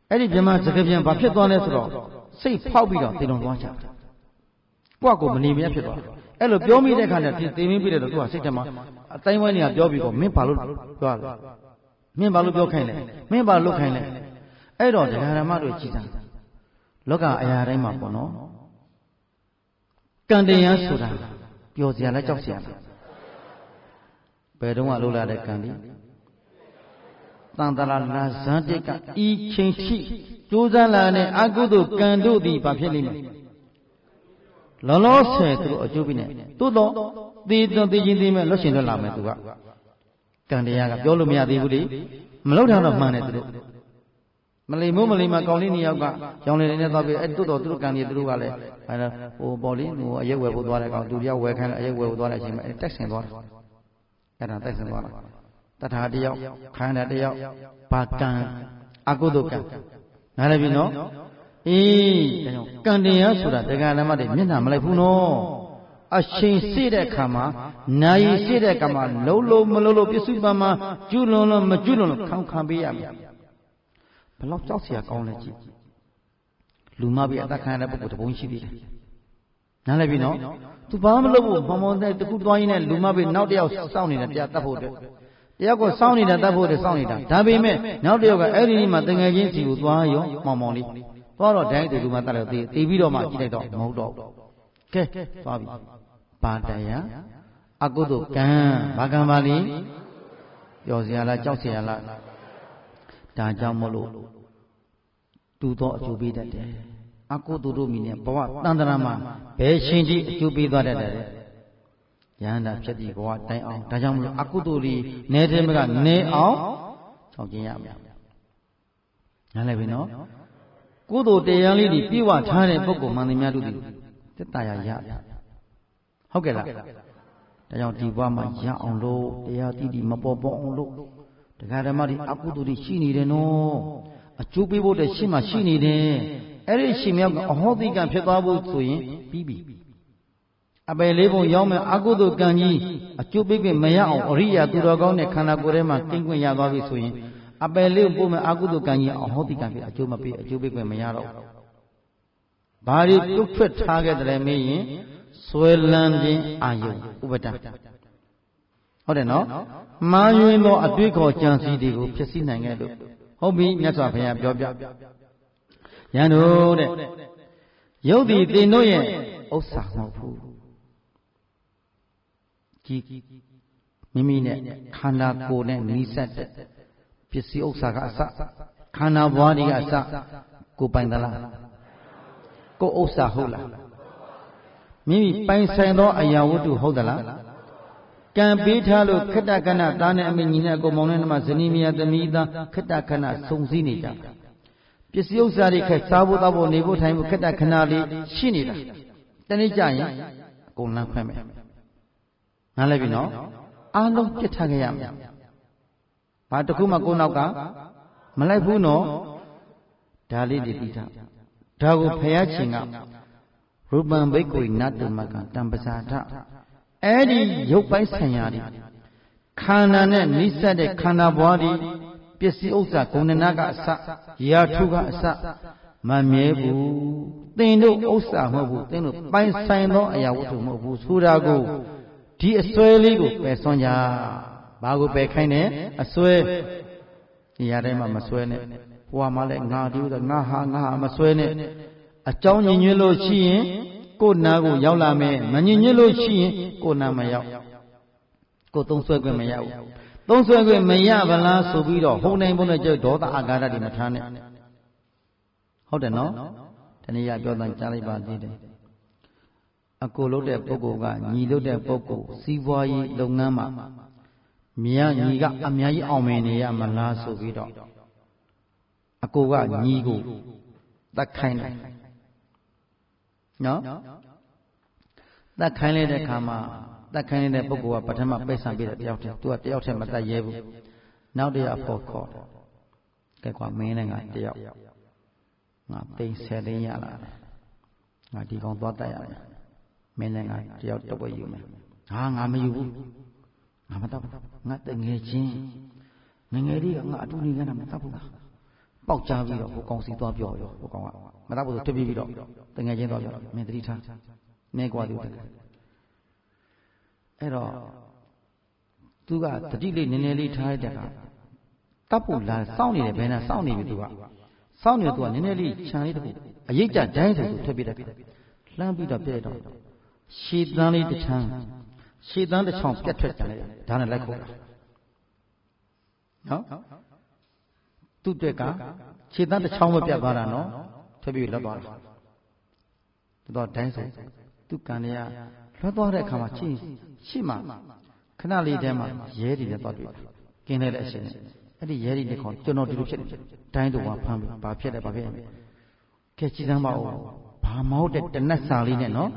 အဲ့ဒီမြန်မာစကပြန်ဘာဖြစ်သွားလဲဆိုတော့စိတ်ဖောက်ပြီးတော့တင်တော်သွားချတာကိုယ့်ကိုမနေမရဖြစ်သွားအဲ့လိုပြောမိတဲ့ခါကျသိမင်းပြီးတဲ့တော့သူကစိတ်ထဲမှာအတိုင်းဝိုင်းနေကပြောပြီးတော့မင်းဘာလို့ပြောလဲမင်းဘာလို့ပြောခိုင်းလဲမင်းဘာလို့ခိုင်းလဲအဲ့တော့ဒကာဓမ္မတို့ကြည်တာလောကအရာတိုင်းမှာပေါ့နော်ကံတရားဆိုတာပျော်စရာလားကြောက်စရာလားဘယ်တော့မှလိုလာတဲ့ကံဒီတန်တရာလာဇန်တိကဤချိန်ရှိကြိုးစားလာတဲ့အကုသိုလ်ကံတို့သည်ဘာဖြစ်လိမ့်မယ်လောလောဆယ်သူအကျိုးပေးနေသို့တော့သေချင်းသေးမဲ့လွတ်ရှင်လွတ်လာမယ်သူကကံတရားကပြောလို့မရသေးဘူးလေမလောက်တာတော့မှန်တယ်သူတို့မလိမ္မို့မလိမ္မာကောင်းလေး2ယောက်ကရောင်လေနဲ့သွားပြီးအဲ့တိုးတော်သူတို့ကံကြီးသူတို့ကလည်းဟိုပေါ်လေးဟိုအရက်ဝယ်ဖို့သွားတဲ့ကောင်သူတယောက်ဝယ်ခိုင်းအရက်ဝယ်ဖို့သွားတဲ့အချိန်မှာအဲ့တက်ဆင်သွားတယ်အဲ့ဒါတက်ဆင်သွားတာတထာတယောက်ခိုင်းတဲ့တယောက်ဘာကံအကုသိုလ်ကံနားလည်ပြီနော်အေးဒါကြောင့်ကံတရားဆိုတာတရားဓမ္မတွေမျက်နှာမလိုက်ဘူးနော်အချိန်စေ့တဲ့အခါမှာနာယီစေ့တဲ့အခါမှာလုံးမလုံးပြစ္စုပ္ပန်မှာကျွလွန်လို့မကျွလွန်လို့ခံပေးရမယ်ဘလောက်ကြောက်စရာကောင်းလဲကြည့်လူမပြီးအသက်ခံရတဲ့ပုဂ္ဂိုလ်တပုံရှိသေးတယ်နားလည်ပြီနော်သူဘာမှမလုပ်ဘူးမောင်တဲ့တခုသွားရင်းနဲ့လူမပြီးနောက်တစ်ယောက်စောင့်နေတဲ့တရားတတ်ဖို့အတွက်တယောက်ကိုစောင့်နေတာတတ်ဖို့အတွက်စောင့်နေတာဒါပေမဲ့နောက်တစ်ယောက်ကအဲ့ဒီနေ့မှတငယ်ချင်းစီကိုသွားရောမောင်လေးသွားတော့ဒိုင်းတူလူမတတ်လို့တေးပြီးတော့မှကြည့်လိုက်တော့မဟုတ်တော့ကဲသွားပြီပါတရားအကုသိုလ်ကံဘာကံပါလိပျော်စရာလားကြောက်စရာလားဒါကြောင့်မလို့တူသောအကျိုးပေးတတ်တယ်အကုသိုလ်တို့မိနဲ့ဘဝတန်တရာမှာဘယ်ရှင်ကြီးအကျိုးပေးသွားတတ်တယ်ယန္တာဖြစ်ပြီးဘဝတိုင်အောင်ဒါကြောင့်မလို့အကုသိုလ်တွေနေတယ်မကနေအောင်ဆောင်ကျင်ရမယ်နားလည်ပြီနော်ကုသိုလ်တရားလေးတွေပြည့်ဝထားတဲ့ပုဂ္ဂိုလ်မှန်သမျှတို့ဒီသက်သာရဟုတ်ကဲ့လားဒါကြောင့်ဒီဘဝမှာရအောင်လို့တရားတည်တည်မပေါ်ပေါအောင်လို့တရားဓမ္မတွေအကုသိုလ်တွေရှိနေတယ်နော်အကျိုးပေးဖို့တည်းရှိမှရှိနေတယ်အဲ့ဒီရှင်မြောက်ကအဟောတိကံဖြစ်သွားဖို့ဆိုရင်ပြီးပြီအပယ်လေးပုံရောက်မယ်အကုသိုလ်ကံကြီးအကျိုးပေးခွင့်မရအောင်အရိယာသူတော်ကောင်းတဲ့ခန္ဓာကိုယ်ထဲမှာကင်းခွင့်ရသွားပြီဆိုရင်အပယ်လေးပို့မယ်အကုသိုလ်ကံကြီးအဟောတိကံဖြစ်အကျိုးမပေးအကျိုးပေးခွင့်မရတော့ ဘာတွေတုတ်ထွက်ထားခဲ့တယ်မေးရင်ဆွဲလန်းခြင်းအာယုဥပဒံဟုတ်တယ်နော်မှားယွင်းသောအတွေ့ခေါ်ကြံစည်တွေကိုဖြစ်စီနိုင်ခဲ့လို့ဟုတ်ပြီမြတ်စွာဘုရားပြောပြရန်တို့တဲ့ယုတ်ဒီသင်တို့ရဲ့ဥစ္စာမဟုတ်ဘူးကြီးမိမိနဲ့ခန္ဓာကိုယ်နဲ့နီးစပ်တဲ့ပစ္စည်းဥစ္စာကအစခန္ဓာဘွားတွေကအစကိုပိုင်သလားကိုဥစ္စာဟုတ်လားမိမိပိုင်ဆိုင်သောအရာဝတ္ထုဟုတ်သလားကံပေးထားလို့ခတ္တခဏသားနဲ့အမိညီနဲ့အကုန်မောင်နဲ့နှမဇနီးမယားသမီးသားခတ္တခဏစုံစည်းနေကြပစ္စည်းဥစ္စာတွေခက်စားဖို့တောက်ဖို့နေဖို့ထိုင်ဖို့ခတ္တခဏလေးရှိနေတာတနေ့ကျရင်အကုန်လမ်းခွဲမယ်နားလည်ပြီနော်အားလုံးပြစ်ထားခဲ့ရမယ်ဘာတစ်ခုမှကိုယ်နောက်ကမလိုက်ဘူးနော်ဒါလေးတွေပြီးထားဒါကိုဖယားရှင်ကရူပံဘိက္ခွေနတ္တမကတံပဇာထအဲ့ဒီရုပ်ပိုင်းဆိုင်ရာတွေခန္ဓာနဲ့နိစ္စတဲ့ခန္ဓာဘွားတွေပစ္စည်းဥစ္စာဂုဏနာကအစရာထုကအစမမြဲဘူးသင်တို့ဥစ္စာမဟုတ်ဘူးသင်တို့ပိုင်ဆိုင်သောအရာဝတ္ထုမဟုတ်ဘူးဆိုတာကိုဒီအစွဲလေးကိုပယ်စွန့်ကြဘာကိုပယ်ခိုင်းတယ်အစွဲဒီရတဲ့မှာမစွဲနဲ့ဟိုမှာလည်းငါဒီဥစ္စာငါဟာမစွဲနဲ့အကြောင်းညင်ညွှလို့ရှိရင်ကိုယ်နာကိုရောက်လာမယ်မညင်ညွှလို့ရှိရင်ကိုယ်နာမရောက်ကိုယ်သုံးဆွဲခွင့်မရဘူးသုံးဆွဲခွင့်မရဗလားဆိုပြီးတော့ဟုန်နိုင်ဘုန်းနဲ့ကြောက်ဒေါသအာဃာတတွေမထားနဲ့ဟုတ်တယ်နော်ဒီနေ့ရပြောတဲ့ကြားလိုက်ပါသေးတယ်အကိုလုပ်တဲ့ပုဂ္ဂိုလ်ကညီလုပ်တဲ့ပုဂ္ဂိုလ်စီးပွားရေးလုပ်ငန်းမှာမြတ်ညီကအများကြီးအောင်မြင်နေရမလားဆိုပြီးတော့အကိုကညီကိုတတ်ခိုင်းတယ်နော်တတ်ခိုင်းလိုက်တဲ့အခါမှာတတ်ခိုင်းတဲ့ပုဂ္ဂိုလ်ကပထမပိတ်ဆံပေးတဲ့တယောက်တည်းသူကတယောက်တည်းမတတ်ရဲဘူးနောက်တစ်ယောက်ဖို့ခေါ်တယ်ကဲကွာမင်းနဲ့ငါတယောက်ငါသိ10သိန်းရလာတယ်ငါဒီကောင်သွားတတ်ရမယ်မင်းနဲ့ငါတယောက်တော့ပဲယူမယ်ဟာငါမယူဘူးငါမတတ်ဘူးငါတငယ်ချင်းငငယ်လေးကငါအတူနေကြတာမတတ်ဘူးလားပေါက်ချပြီးတော့ဟိုကောင်စီသွားပြောရောဟိုကောင်ကမတတ်ဘူးဆိုထွက်ပြေးပြီးတော့တငယ်ချင်းသွားပြောမင်းတတိထားနေကွာသူတက်အဲ့တော့သူကတတိလေးနည်းနည်းလေးထားတဲ့ကတတ်ဖို့လာစောင့်နေတယ်ဘယ်နဲ့စောင့်နေပြီသူကစောင့်နေသူကနည်းနည်းလေးခြံလေးတစ်ခုအရေးကြဒိုင်းဆိုသူထွက်ပြေးတယ်လှမ်းပြီးတော့ပြည့်တော့ရှည်တန်းလေးတစ်ချမ်းရှည်တန်းတစ်ချောင်းပြတ်ထွက်ကြတယ်ဒါနဲ့လိုက်ခေါ်တာနော်သူ့အတွက်ကရှည်တန်းတစ်ချောင်းပဲပြတ်သွားတာနော်ထွက်ပြေးလွတ်သွားတာတော့ဒိုင်းဆိုသူ့ကံလေးကလွတ်သွားတဲ့အခါမှာရှိမှခဏလေးတည်းမှာရဲတွေနဲ့တော့တွေ့ကင်းတဲ့အရှင်နဲ့အဲ့ဒီရဲတွေနဲ့ခေါ်ကျွန်တော်ဒီလိုဖြစ်တယ်ဒိုင်းတော့ဖမ်းပြီးဘာဖြစ်လဲကဲကြည်စမ်းပါဦးဘာမဟုတ်တဲ့တနတ်စာလေးနဲ့နော်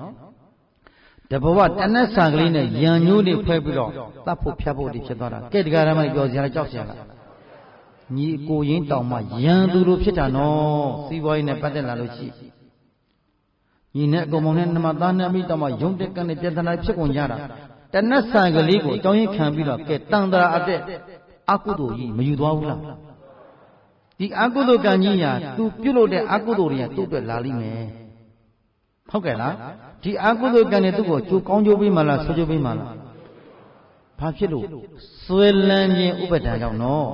တဘဝတနတ်စာကလေးနဲ့ရံညိုးလေးဖွဲပြီးတော့တတ်ဖို့ဖြတ်ဖို့ဒီဖြစ်သွားတာကဲတရားဓမ္မပြောစရာကြောက်စရာလားညီကိုရင်းတောင်မှရံသူလိုဖြစ်တာနော်စီးပွားရေးနဲ့ပတ်သက်လာလို့ရှိညီနဲ့အကောင်မောင်နဲ့နှမသားနဲ့မိတောင်မှယုံတက်ကနေပြဿနာဖြစ်ကုန်ကြတာတနတ်စာကလေးကိုအကြောင်းရင်းခံပြီးတော့ကဲတန်တရာအတဲ့အကုသိုလ်ကြီးမယူသွားဘူးလားဒီအကုသိုလ်ကံကြီးညာသူပြုတ်လို့တဲ့အကုသိုလ်တွေကသူ့အတွက်လာလိမ့်မယ်ဟုတ်ကဲ့လားဒီအကုသိုလ်ကံနဲ့သူ့ကိုကြိုးကောင်းကြိုးပေးမှလားဆွကြိုးပေးမှလားဘာဖြစ်လို့ဆွဲလန်းခြင်းဥပဒံကြောင့်နော်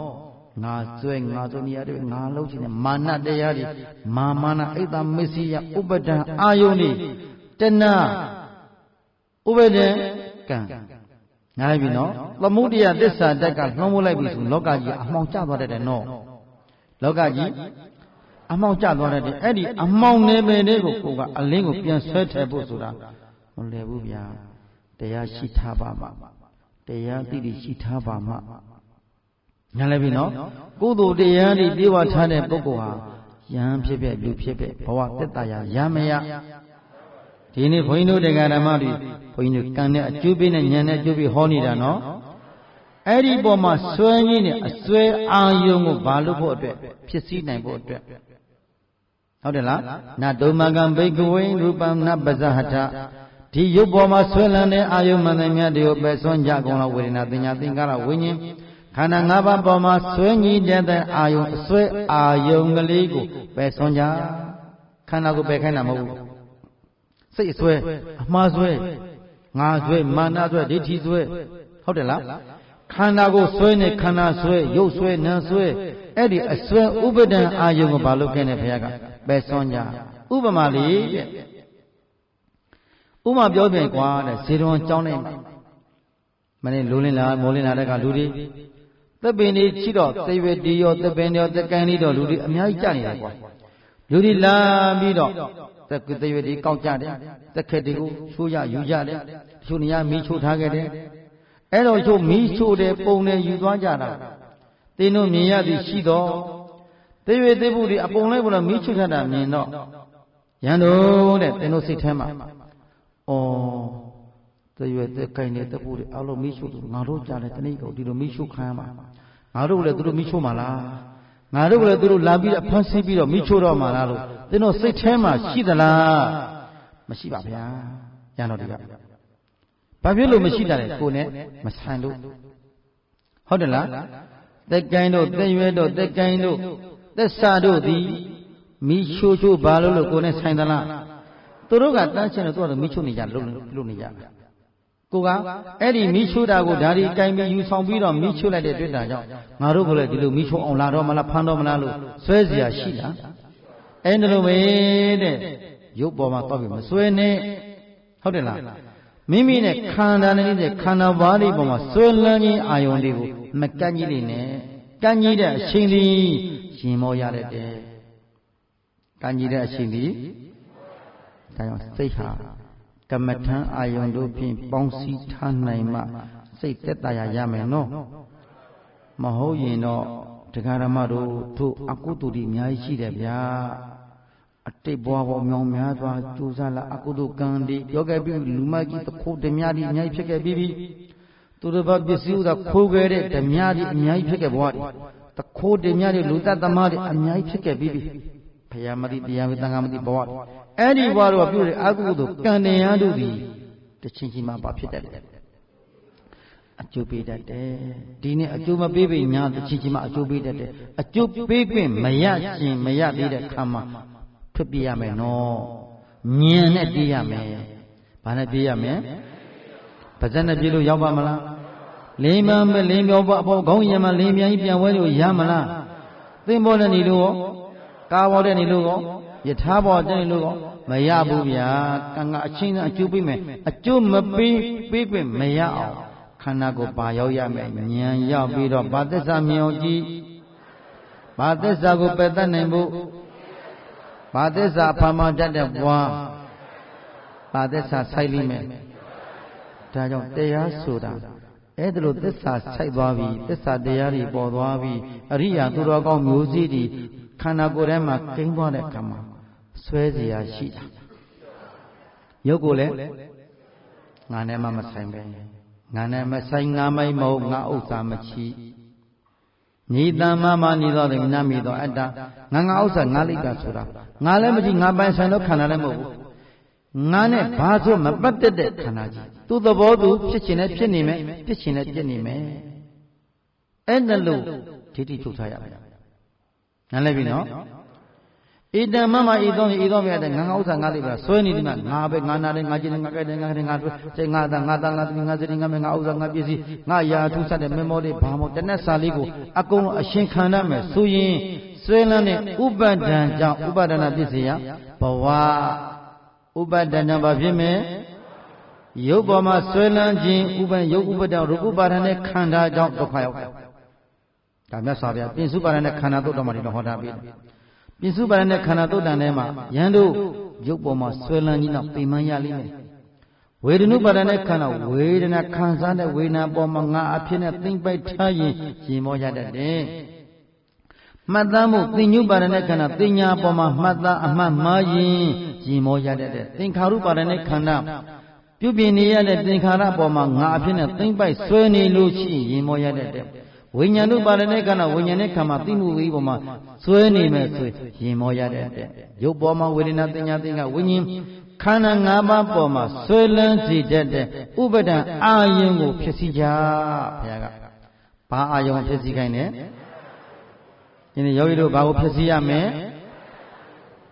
ငါဆွဲနေရတယ်ငါလုံးချင်တယ်မာနတရားတွေမာနအိတ်သမစ္စည်းယဥပဒံအာယုန်တွေတဏဥပဒံကံနားလိုက်ပြီနော်သမုဒိယသစ္စာတက်ကနှောမိုးလိုက်ပြီဆိုလောကကြီးအမှောင်ကျသွားတတ်တယ်နော်လောကကြီးအမှောင်ကျသွားတတ်တယ်အဲ့ဒီအမှောင်နယ်ပယ်တွေကိုကိုကအလင်းကိုပြန်ဆွဲထည့်ဖို့ဆိုတာမလွယ်ဘူးဗျာတရားရှိထားပါမှတရားသိသိရှိထားပါမှညာလည်းပြီနော်ကုသိုလ်တရားတွေပြေဝထားတဲ့ပုဂ္ဂိုလ်ဟာယဟန်ဖြစ်လူဖြစ်ဘဝသက်သာရမရဒီနေ့ဘုန်းကြီးတို့တရားဓမ္မတွေဘုန်းကြီးတို့ကံနဲ့အကျိုးပေးနဲ့ဉာဏ်နဲ့အကျိုးပေးဟောနေတာနော်အဲ့ဒီပေါ်မှာဆွဲရင်းနဲ့အစွဲအာယုံကိုဘာလို့ဖို့အတွက်ဖြစ်စည်းနိုင်ဖို့အတွက်ဟုတ်တယ်လားနတုမကံဘိကဝေရူပံနပဇဟထဒီရုပ်ပေါ်မှာဆွဲလန်းတဲ့အာယုံမှန်တယ်များတွေကိုပယ်စွန့်ကြကုန်သောဝေဒနာသင်ညာသင်္ကာရဝိညာဉ်ခန္ဓာ၅ပါးပေါ်မှာဆွဲညီတဲ့အာယုံအစွဲအာယုံကလေးကိုပယ်စွန့်ကြ ခန္ဓာကိုယ်ပယ်ခိုင်းတာမဟုတ်ဘူးစိတ်အစွဲအမှားစွဲငါစွဲမာနစွဲဒိဋ္ဌိစွဲဟုတ်တယ်လားခန္ဓာကိုစွဲနေခန္ဓာစွဲရုပ်စွဲနာမ်စွဲအဲ့ဒီအစွဲဥပဒံအာယုံကိုဘာလို့ကျင်းတဲ့ဘုရားကပယ်စွန့်ကြဥပမာလေးတဲ့ဥပမာပြောပြန်ကွာတဲ့ဇေရွန်ကျောင်းနေမှာမနေ့လူလင်းလာမိုးလင်းလာတဲ့ကလူတွေသက်ပင်တွေချိတော့သေရွယ်တီရောသက်ပင်ရောသက်ကန်လေးတော့လူတွေအများကြီးကြနေတယ်ကွာလူတွေလာပြီးတော့သေရွယ်တီကောက်ကြတယ်သက်ခက်တွေကိုချိုးရယူကြတယ်ချိုးနေရမီးချိုးထားခဲ့တယ်အဲ့တော့ချိုးမီးချိုးတယ်ပုံတယ်ယူသွားကြတာတင်းတို့မြင်ရသည်ရှိတော့သေရွယ်သေးဖို့တွေအပုံလိုက်ဘုရားမီးချိုးထားတာမြင်တော့ရန်တို့တဲ့တင်းတို့စိတ်ထဲမှာဩသေရွယ်သက်ကိုင်းနေတဲ့ဖို့တွေအလုံးမီးရှို့ငါတို့ကြားတယ်တနေ့ကုန်ဒီလိုမီးရှို့ခံရမှာငါတို့လည်းသူတို့မီးရှို့မှာလားငါတို့လည်းသူတို့လာပြီးအဖမ်းဆီးပြီးတော့မီးရှို့တော့မှာလားလို့သင်တို့စိတ်ထဲမှာရှိသလားမရှိပါဗျာရန်တော်တွေကဘာဖြစ်လို့မရှိတာလဲကိုယ်နဲ့မဆိုင်လို့ဟုတ်တယ်လားသက်ကိုင်းတို့သက်ရွယ်တို့သက်ကိုင်းတို့သက်စာတို့သည်မီးရှို့ချို့ဘာလို့ကိုယ်နဲ့ဆိုင်သလားသူတို့ကတန်းချင်လို့သူတို့မီးချို့နေကြလို့နေကြကိုကအဲ့ဒီမီးချို့တာကိုဓာရီကင်ပြီးယူဆောင်ပြီးတော့မီးချို့လိုက်တဲ့တွေ့တာကြောင့်ငါတို့ကလည်းဒီလိုမီးချို့အောင်လာတော့မလားဖမ်းတော့မလားလို့ဆွဲเสียရှိလားအဲ့ဒါလိုပဲတဲ့ရုပ်ပေါ်မှာတော့ပြီမဆွဲနဲ့ဟုတ်တယ်လားမိမိနဲ့ခန္ဓာနဲ့ခန္ဓာဘားလေးပေါ်မှာဆွဲလန်းခြင်းအာယုန်တွေကိုမကန့်ကြီးနေနဲ့ကန့်ကြီးတဲ့အချိန်လေးရင်မောရတဲ့တဲ့ကန့်ကြီးတဲ့အချိန်လေးဒါကြောင့်စိတ်ဟာကမ္မထံအာယုန်တို့ဖြင့်ပေါင်းစည်းထားနိုင်မှစိတ်သက်သာရမယ်နော်မဟုတ်ရင်တော့တရားဓမ္မတို့တို့အကုသိုလ်တွေအများကြီးရှိတယ်ဗျာအတိတ်ဘဝပေါ်မြောင်များစွာကြိုးစားလာအကုသိုလ်ကံတွေပြောခဲ့ပြီးလူမကြီးတခိုးဓမြတွေအများကြီးဖြစ်ခဲ့ပြီးပြီသူတို့ဘာပစ္စည်းဥသာခိုးခဲ့တဲ့ဓမြတွေအများကြီးဖြစ်ခဲ့ဘဝတွေတခိုးဓမြတွေလူတတ်သမားတွေအများကြီးဖြစ်ခဲ့ပြီးပြီဖယားမတိတရားဝေသံဃာမတိဘဝအဲ့ဒီဘဝတော့ပြုတဲ့အကုသိုလ်ကံတရားတို့သည်တချင်းချင်းမှပါဖြစ်တတ်တယ်အကျိုးပေးတတ်တယ်ဒီနေ့အကျိုးမပေးပေညာတချင်းချင်းမှအကျိုးပေးတတ်တယ်အကျိုးပေးခွင့်မရခြင်းမရသေးတဲ့ခါမှာထွက်ပြေးရမယ်နော်ညံနဲ့ပြေးရမယ်ဘာနဲ့ပြေးရမယ်ပါဇက်နဲ့ပြေးလို့ရောက်ပါမလားလင်းမမလင်းပြောပေါ့အပေါ်ခေါင်းရံမှာလင်းမြန်ကြီးပြန်ဝဲလို့ရမလားသင်္ဘောနဲ့နေလို့ကားပေါ်တဲ့နေလို့ကောယထာပေါ်တဲ့နေလို့ကောမရဘူးဗျာကံကအချင်းအကျိုးပေးမယ်အကျိုးမပေးခွင့်မရအောင်ခန္ဓာကိုယ်ပါရောက်ရမယ်ဉာဏ်ရောက်ပြီးတော့ဘာသစ္စာမြင်အောင်ကြည့်ဘာသစ္စာကိုပယ်တတ်နိုင်ဖို့ဘာသစ္စာဖာမတတ်တဲ့ဘွားဘာသစ္စာဆိုင်လိမ့်မယ်ဒါကြောင့်တရားဆိုတာအဲ့ဒါလို့သစ္စာဆိုင်သွားပြီသစ္စာတရားတွေပေါ်သွားပြီအရိယာသူတော်ကောင်းမျိုးစေ့တွေခန္ဓာကိုယ်ထဲမှာကိန်းသွားတဲ့အခါမှာဆွဲเสียရှိတာရုပ်ကိုလည်းငါနဲ့မှမဆိုင်ပဲငါနဲ့မဆိုင်ငါမိုက်မဟုတ်ငါဥစ္စာမချီညီတမ္မာမနေတော့တယ်နာမီတော့အတ္တငါဥစ္စာငါလိကဆိုတာငါလည်းမကြည့်ငါပိုင်ဆိုင်တော့ခန္ဓာလည်းမဟုတ်ဘူးငါနဲ့ဘာဆိုမပတ်သက်တဲ့ခန္ဓာကြီးသူ့သဘောသူဖြစ်ခြင်းနဲ့ဖြစ်နေမယ်ပြစ်ခြင်းနဲ့ပြစ်နေမယ်အဲ့ဒါလို့ဒိဋ္ဌိချုပ်ထားရမယ်နားလည်ပြီနော်ဣတံမမဤသောမြတ်တဲ့ငါဥစ္စာငါလိကဆွဲနေဒီမှာငါပဲငါနာတယ်ငါကျင်တယ်ငါကြိုက်တယ်ငါတဲ့ငါတွေ့စိတ်ငါသားငါသမီးငါစတိငါမဲငါဥစ္စာငါပစ္စည်းငါယာထူးဆတ်တဲ့မေမောလေးဘာမောတနက်စာလေးကိုအကုန်လုံးအရှင်ခံရမယ်ဆိုရင်ဆွဲလန်းတဲ့ဥပဒံကြောင့်ဥပဒနာပစ္စည်းရဘဝဥပဒနာဘာဖြစ်မယ်ရုပ်ပေါ်မှာဆွဲလန်းခြင်းရုပ်ဥပဒံရူပပါဒနဲ့ခန္ဓာကြောင့်ဒုက္ခရောက်တယ်ဒါမြတ်စွာဘုရားပြင်စုပါဒနဲ့ခန္ဓာသုတ်တော်မှာဒီလိုဟောထားပြီးပြင်စုပါဒနဲ့ခန္ဓာသုတ်တန်ထဲမှာယန္တုရုပ်ပေါ်မှာဆွဲလန်းခြင်းတော့ပိမှန်ရလိမ့်မယ်ဝေဒနုပါဒနဲ့ခန္ဓာဝေဒနာခံစားတဲ့ဝေဒနာပေါ်မှာငါအဖြစ်နဲ့သိမ့်ပိုက်ထားရင်ရင်မောရတတ်တယ်မှတ်သားမှုသင်ညုပါဒနဲ့ခန္ဓာသင်ညာပေါ်မှာမှတ်သားအမှတ်မှားရင်ရင်မောရတတ်တယ်သင်္ခါရုပါဒနဲ့ခန္ဓာပြုပြင်နေရတဲ့သင်္ခါရပေါ်မှာငါအဖြစ်နဲ့သိမ့်ပိုက်ဆွဲနေလို့ရှိရင်မောရတတ်တယ်ဝိညာဏုပါဒနဲ့ခန္ဓာဝိညာဉ်နဲ့ခန္ဓာသိမှုဝိပေါ်မှာဆွဲနေမယ်ဆိုရင်မောရတဲ့ရုပ်ပေါ်မှာဝေဒနာတင်ညာတင်ကဝိညာဉ်ခန္ဓာ၅ပါးပေါ်မှာဆွဲလန်းစေတတ်တဲ့ဥပဒံအာယုံကိုဖြစ်စီကြဘုရားကဘာအာယုံဖြစ်စီခိုင်းလဲဒီနေ့ယောဂီတို့ဘာကိုဖြစ်စီရမလဲ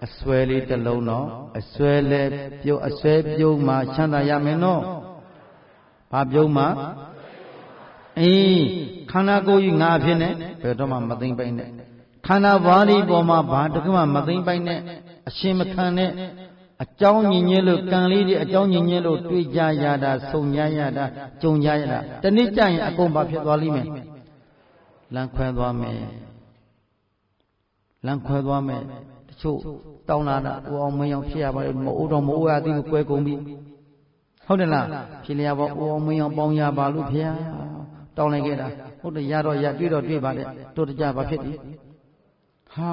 အစွဲလေးတစ်လုံးတော့အစွဲလဲပြုတ်အစွဲပြုတ်မှချမ်းသာရမယ်နော်ဘာပြုတ်မှအေးခန္ဓာကိုယ်ကြီးငါဖြစ်နေဘယ်တော့မှမသိမ့်ပိုင်နဲ့ခန္ဓာဘာဒီပေါ်မှာဘာတကမှမသိမ့်ပိုင်နဲ့အရှင်မခံနဲ့အကြောင်းညင်ညဲလို့ကံလေးတွေအကြောင်းညင်ညဲလို့တွေ့ကြရတာဆုံကြရတာကြုံကြရတာတနည်းကြရင်အကုန်ပါဖြစ်သွားလိမ့်မယ်လမ်းခွဲသွားမယ်လမ်းခွဲသွားမယ်တချို့တောင်းလာတာဦးအောင်မင်းအောင်ဖြစ်ရပါလေမအိုးတော်မအိုးရသည်ကိုကွဲကုန်ပြီဟုတ်တယ်လားဖြစ်လျာပေါ့ဦးအောင်မင်းအောင်ပေါင်းရပါလို့ဖေတောင်းလိုက်ခဲ့တာဟုတ်တယ်ရတော့ရတွေ့တော့တွေ့ပါလေတို့တကြပါဖြစ်သည်ဟာ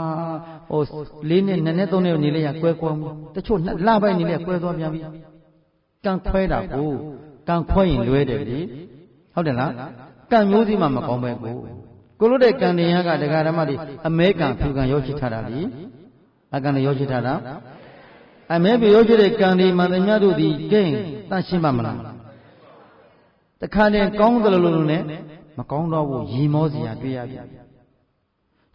ဟို၄နှစ်2နှစ်3နှစ်နေလေရကွဲကွဲမှုတချို့လပိုင်းနေလေကွဲသွားပြန်ပြီကံခွဲတာကိုကံခွဲရင်လွဲတယ်လေဟုတ်တယ်လားကံမျိုးစီမှမကောင်းပဲကိုလို့တဲ့ကံတရားကဒကာဓမ္မတွေအမဲကံဖြူကံရောရှိထားတာလေအကံရောရှိထားတာအမဲပြရောရှိတဲ့ကံဒီမှန်သမျှတို့သည်ကဲတန့်ရှင်းပါမလားတခါတည်းကောင်းသလိုလိုနဲ့မကောင်းတော့ဘူးရီမောစရာတွေ့ရပြန်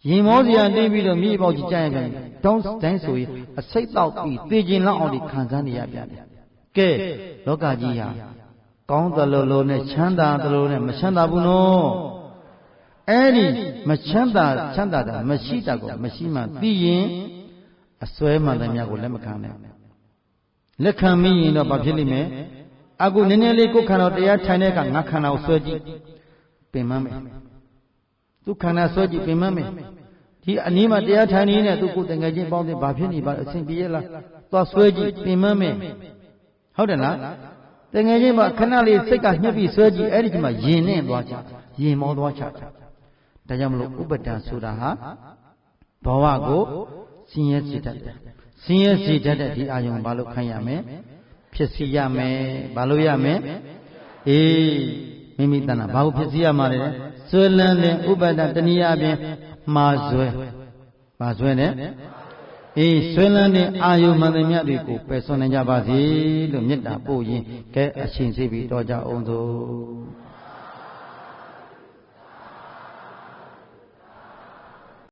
ရင်မောစရာတင်းပြီးတော့မြေပေါက်ကြီးကြားရပြန်တောင်းတိုင်းဆိုရင်အစိတ်တောက်ပြီးသေခြင်းလောက်အောင်ဒီခံစားနေရပြန်တယ်ကဲလောကကြီးဟာကောင်းသလိုလိုနဲ့ချမ်းသာသလိုနဲ့မချမ်းသာဘူးနော်အဲ့ဒီမချမ်းသာတာမရှိတာကိုမရှိမှသိရင်အစွဲမှန်တယ်များကိုလက်မခံနဲ့လက်ခံမိရင်တော့ဘာဖြစ်လိမ့်မယ်အခုနည်းနည်းလေးကိုယ်ခန္ဓာတရားထိုင်တဲ့ကငါခန္ဓာကိုဆွဲကြည့်ပင်မမယ်သူခန္ဓာဆွဲကြည့်ပင်မမယ်ဒီအနည်းမှာတရားထိုင်နေတဲ့သူကိုယ်တငယ်ချင်းပေါင်းတဲ့ဘာဖြစ်နေပါအဆင်ပြေရလားသွားဆွဲကြည့်ပင်မမယ်ဟုတ်တယ်လားတငယ်ချင်းမှာခဏလေးစိတ်ကညှက်ပြီးဆွဲကြည့်အဲ့ဒီမှာယင်နဲ့သွားချယင်မောသွားချတာဒါကြောင့်မလို့ဥပဒံဆိုတာဟာဘဝကိုဆင်းရဲစေတတ်တယ်ဆင်းရဲစေတတ်တဲ့ဒီအာယုံဘာလို့ခံရမလဲဖြစ်စီရမယ်ဘာလို့ရမလဲအေးမိမိတဏ္ဍဘာကိုဖြစ်စီရမှာလဲဆွဲလန်းတဲ့ဥပဒံတဏှာအပြင်မှာဆွဲမှာဆွဲနဲ့အေးဆွဲလန်းတဲ့အာယုံမှန်သမျှတွေကိုပယ်ဆွနိုင်ကြပါစေလို့မေတ္တာပို့ရင်ကဲအရှင်စေပြီးတော့ကြအောင်သို့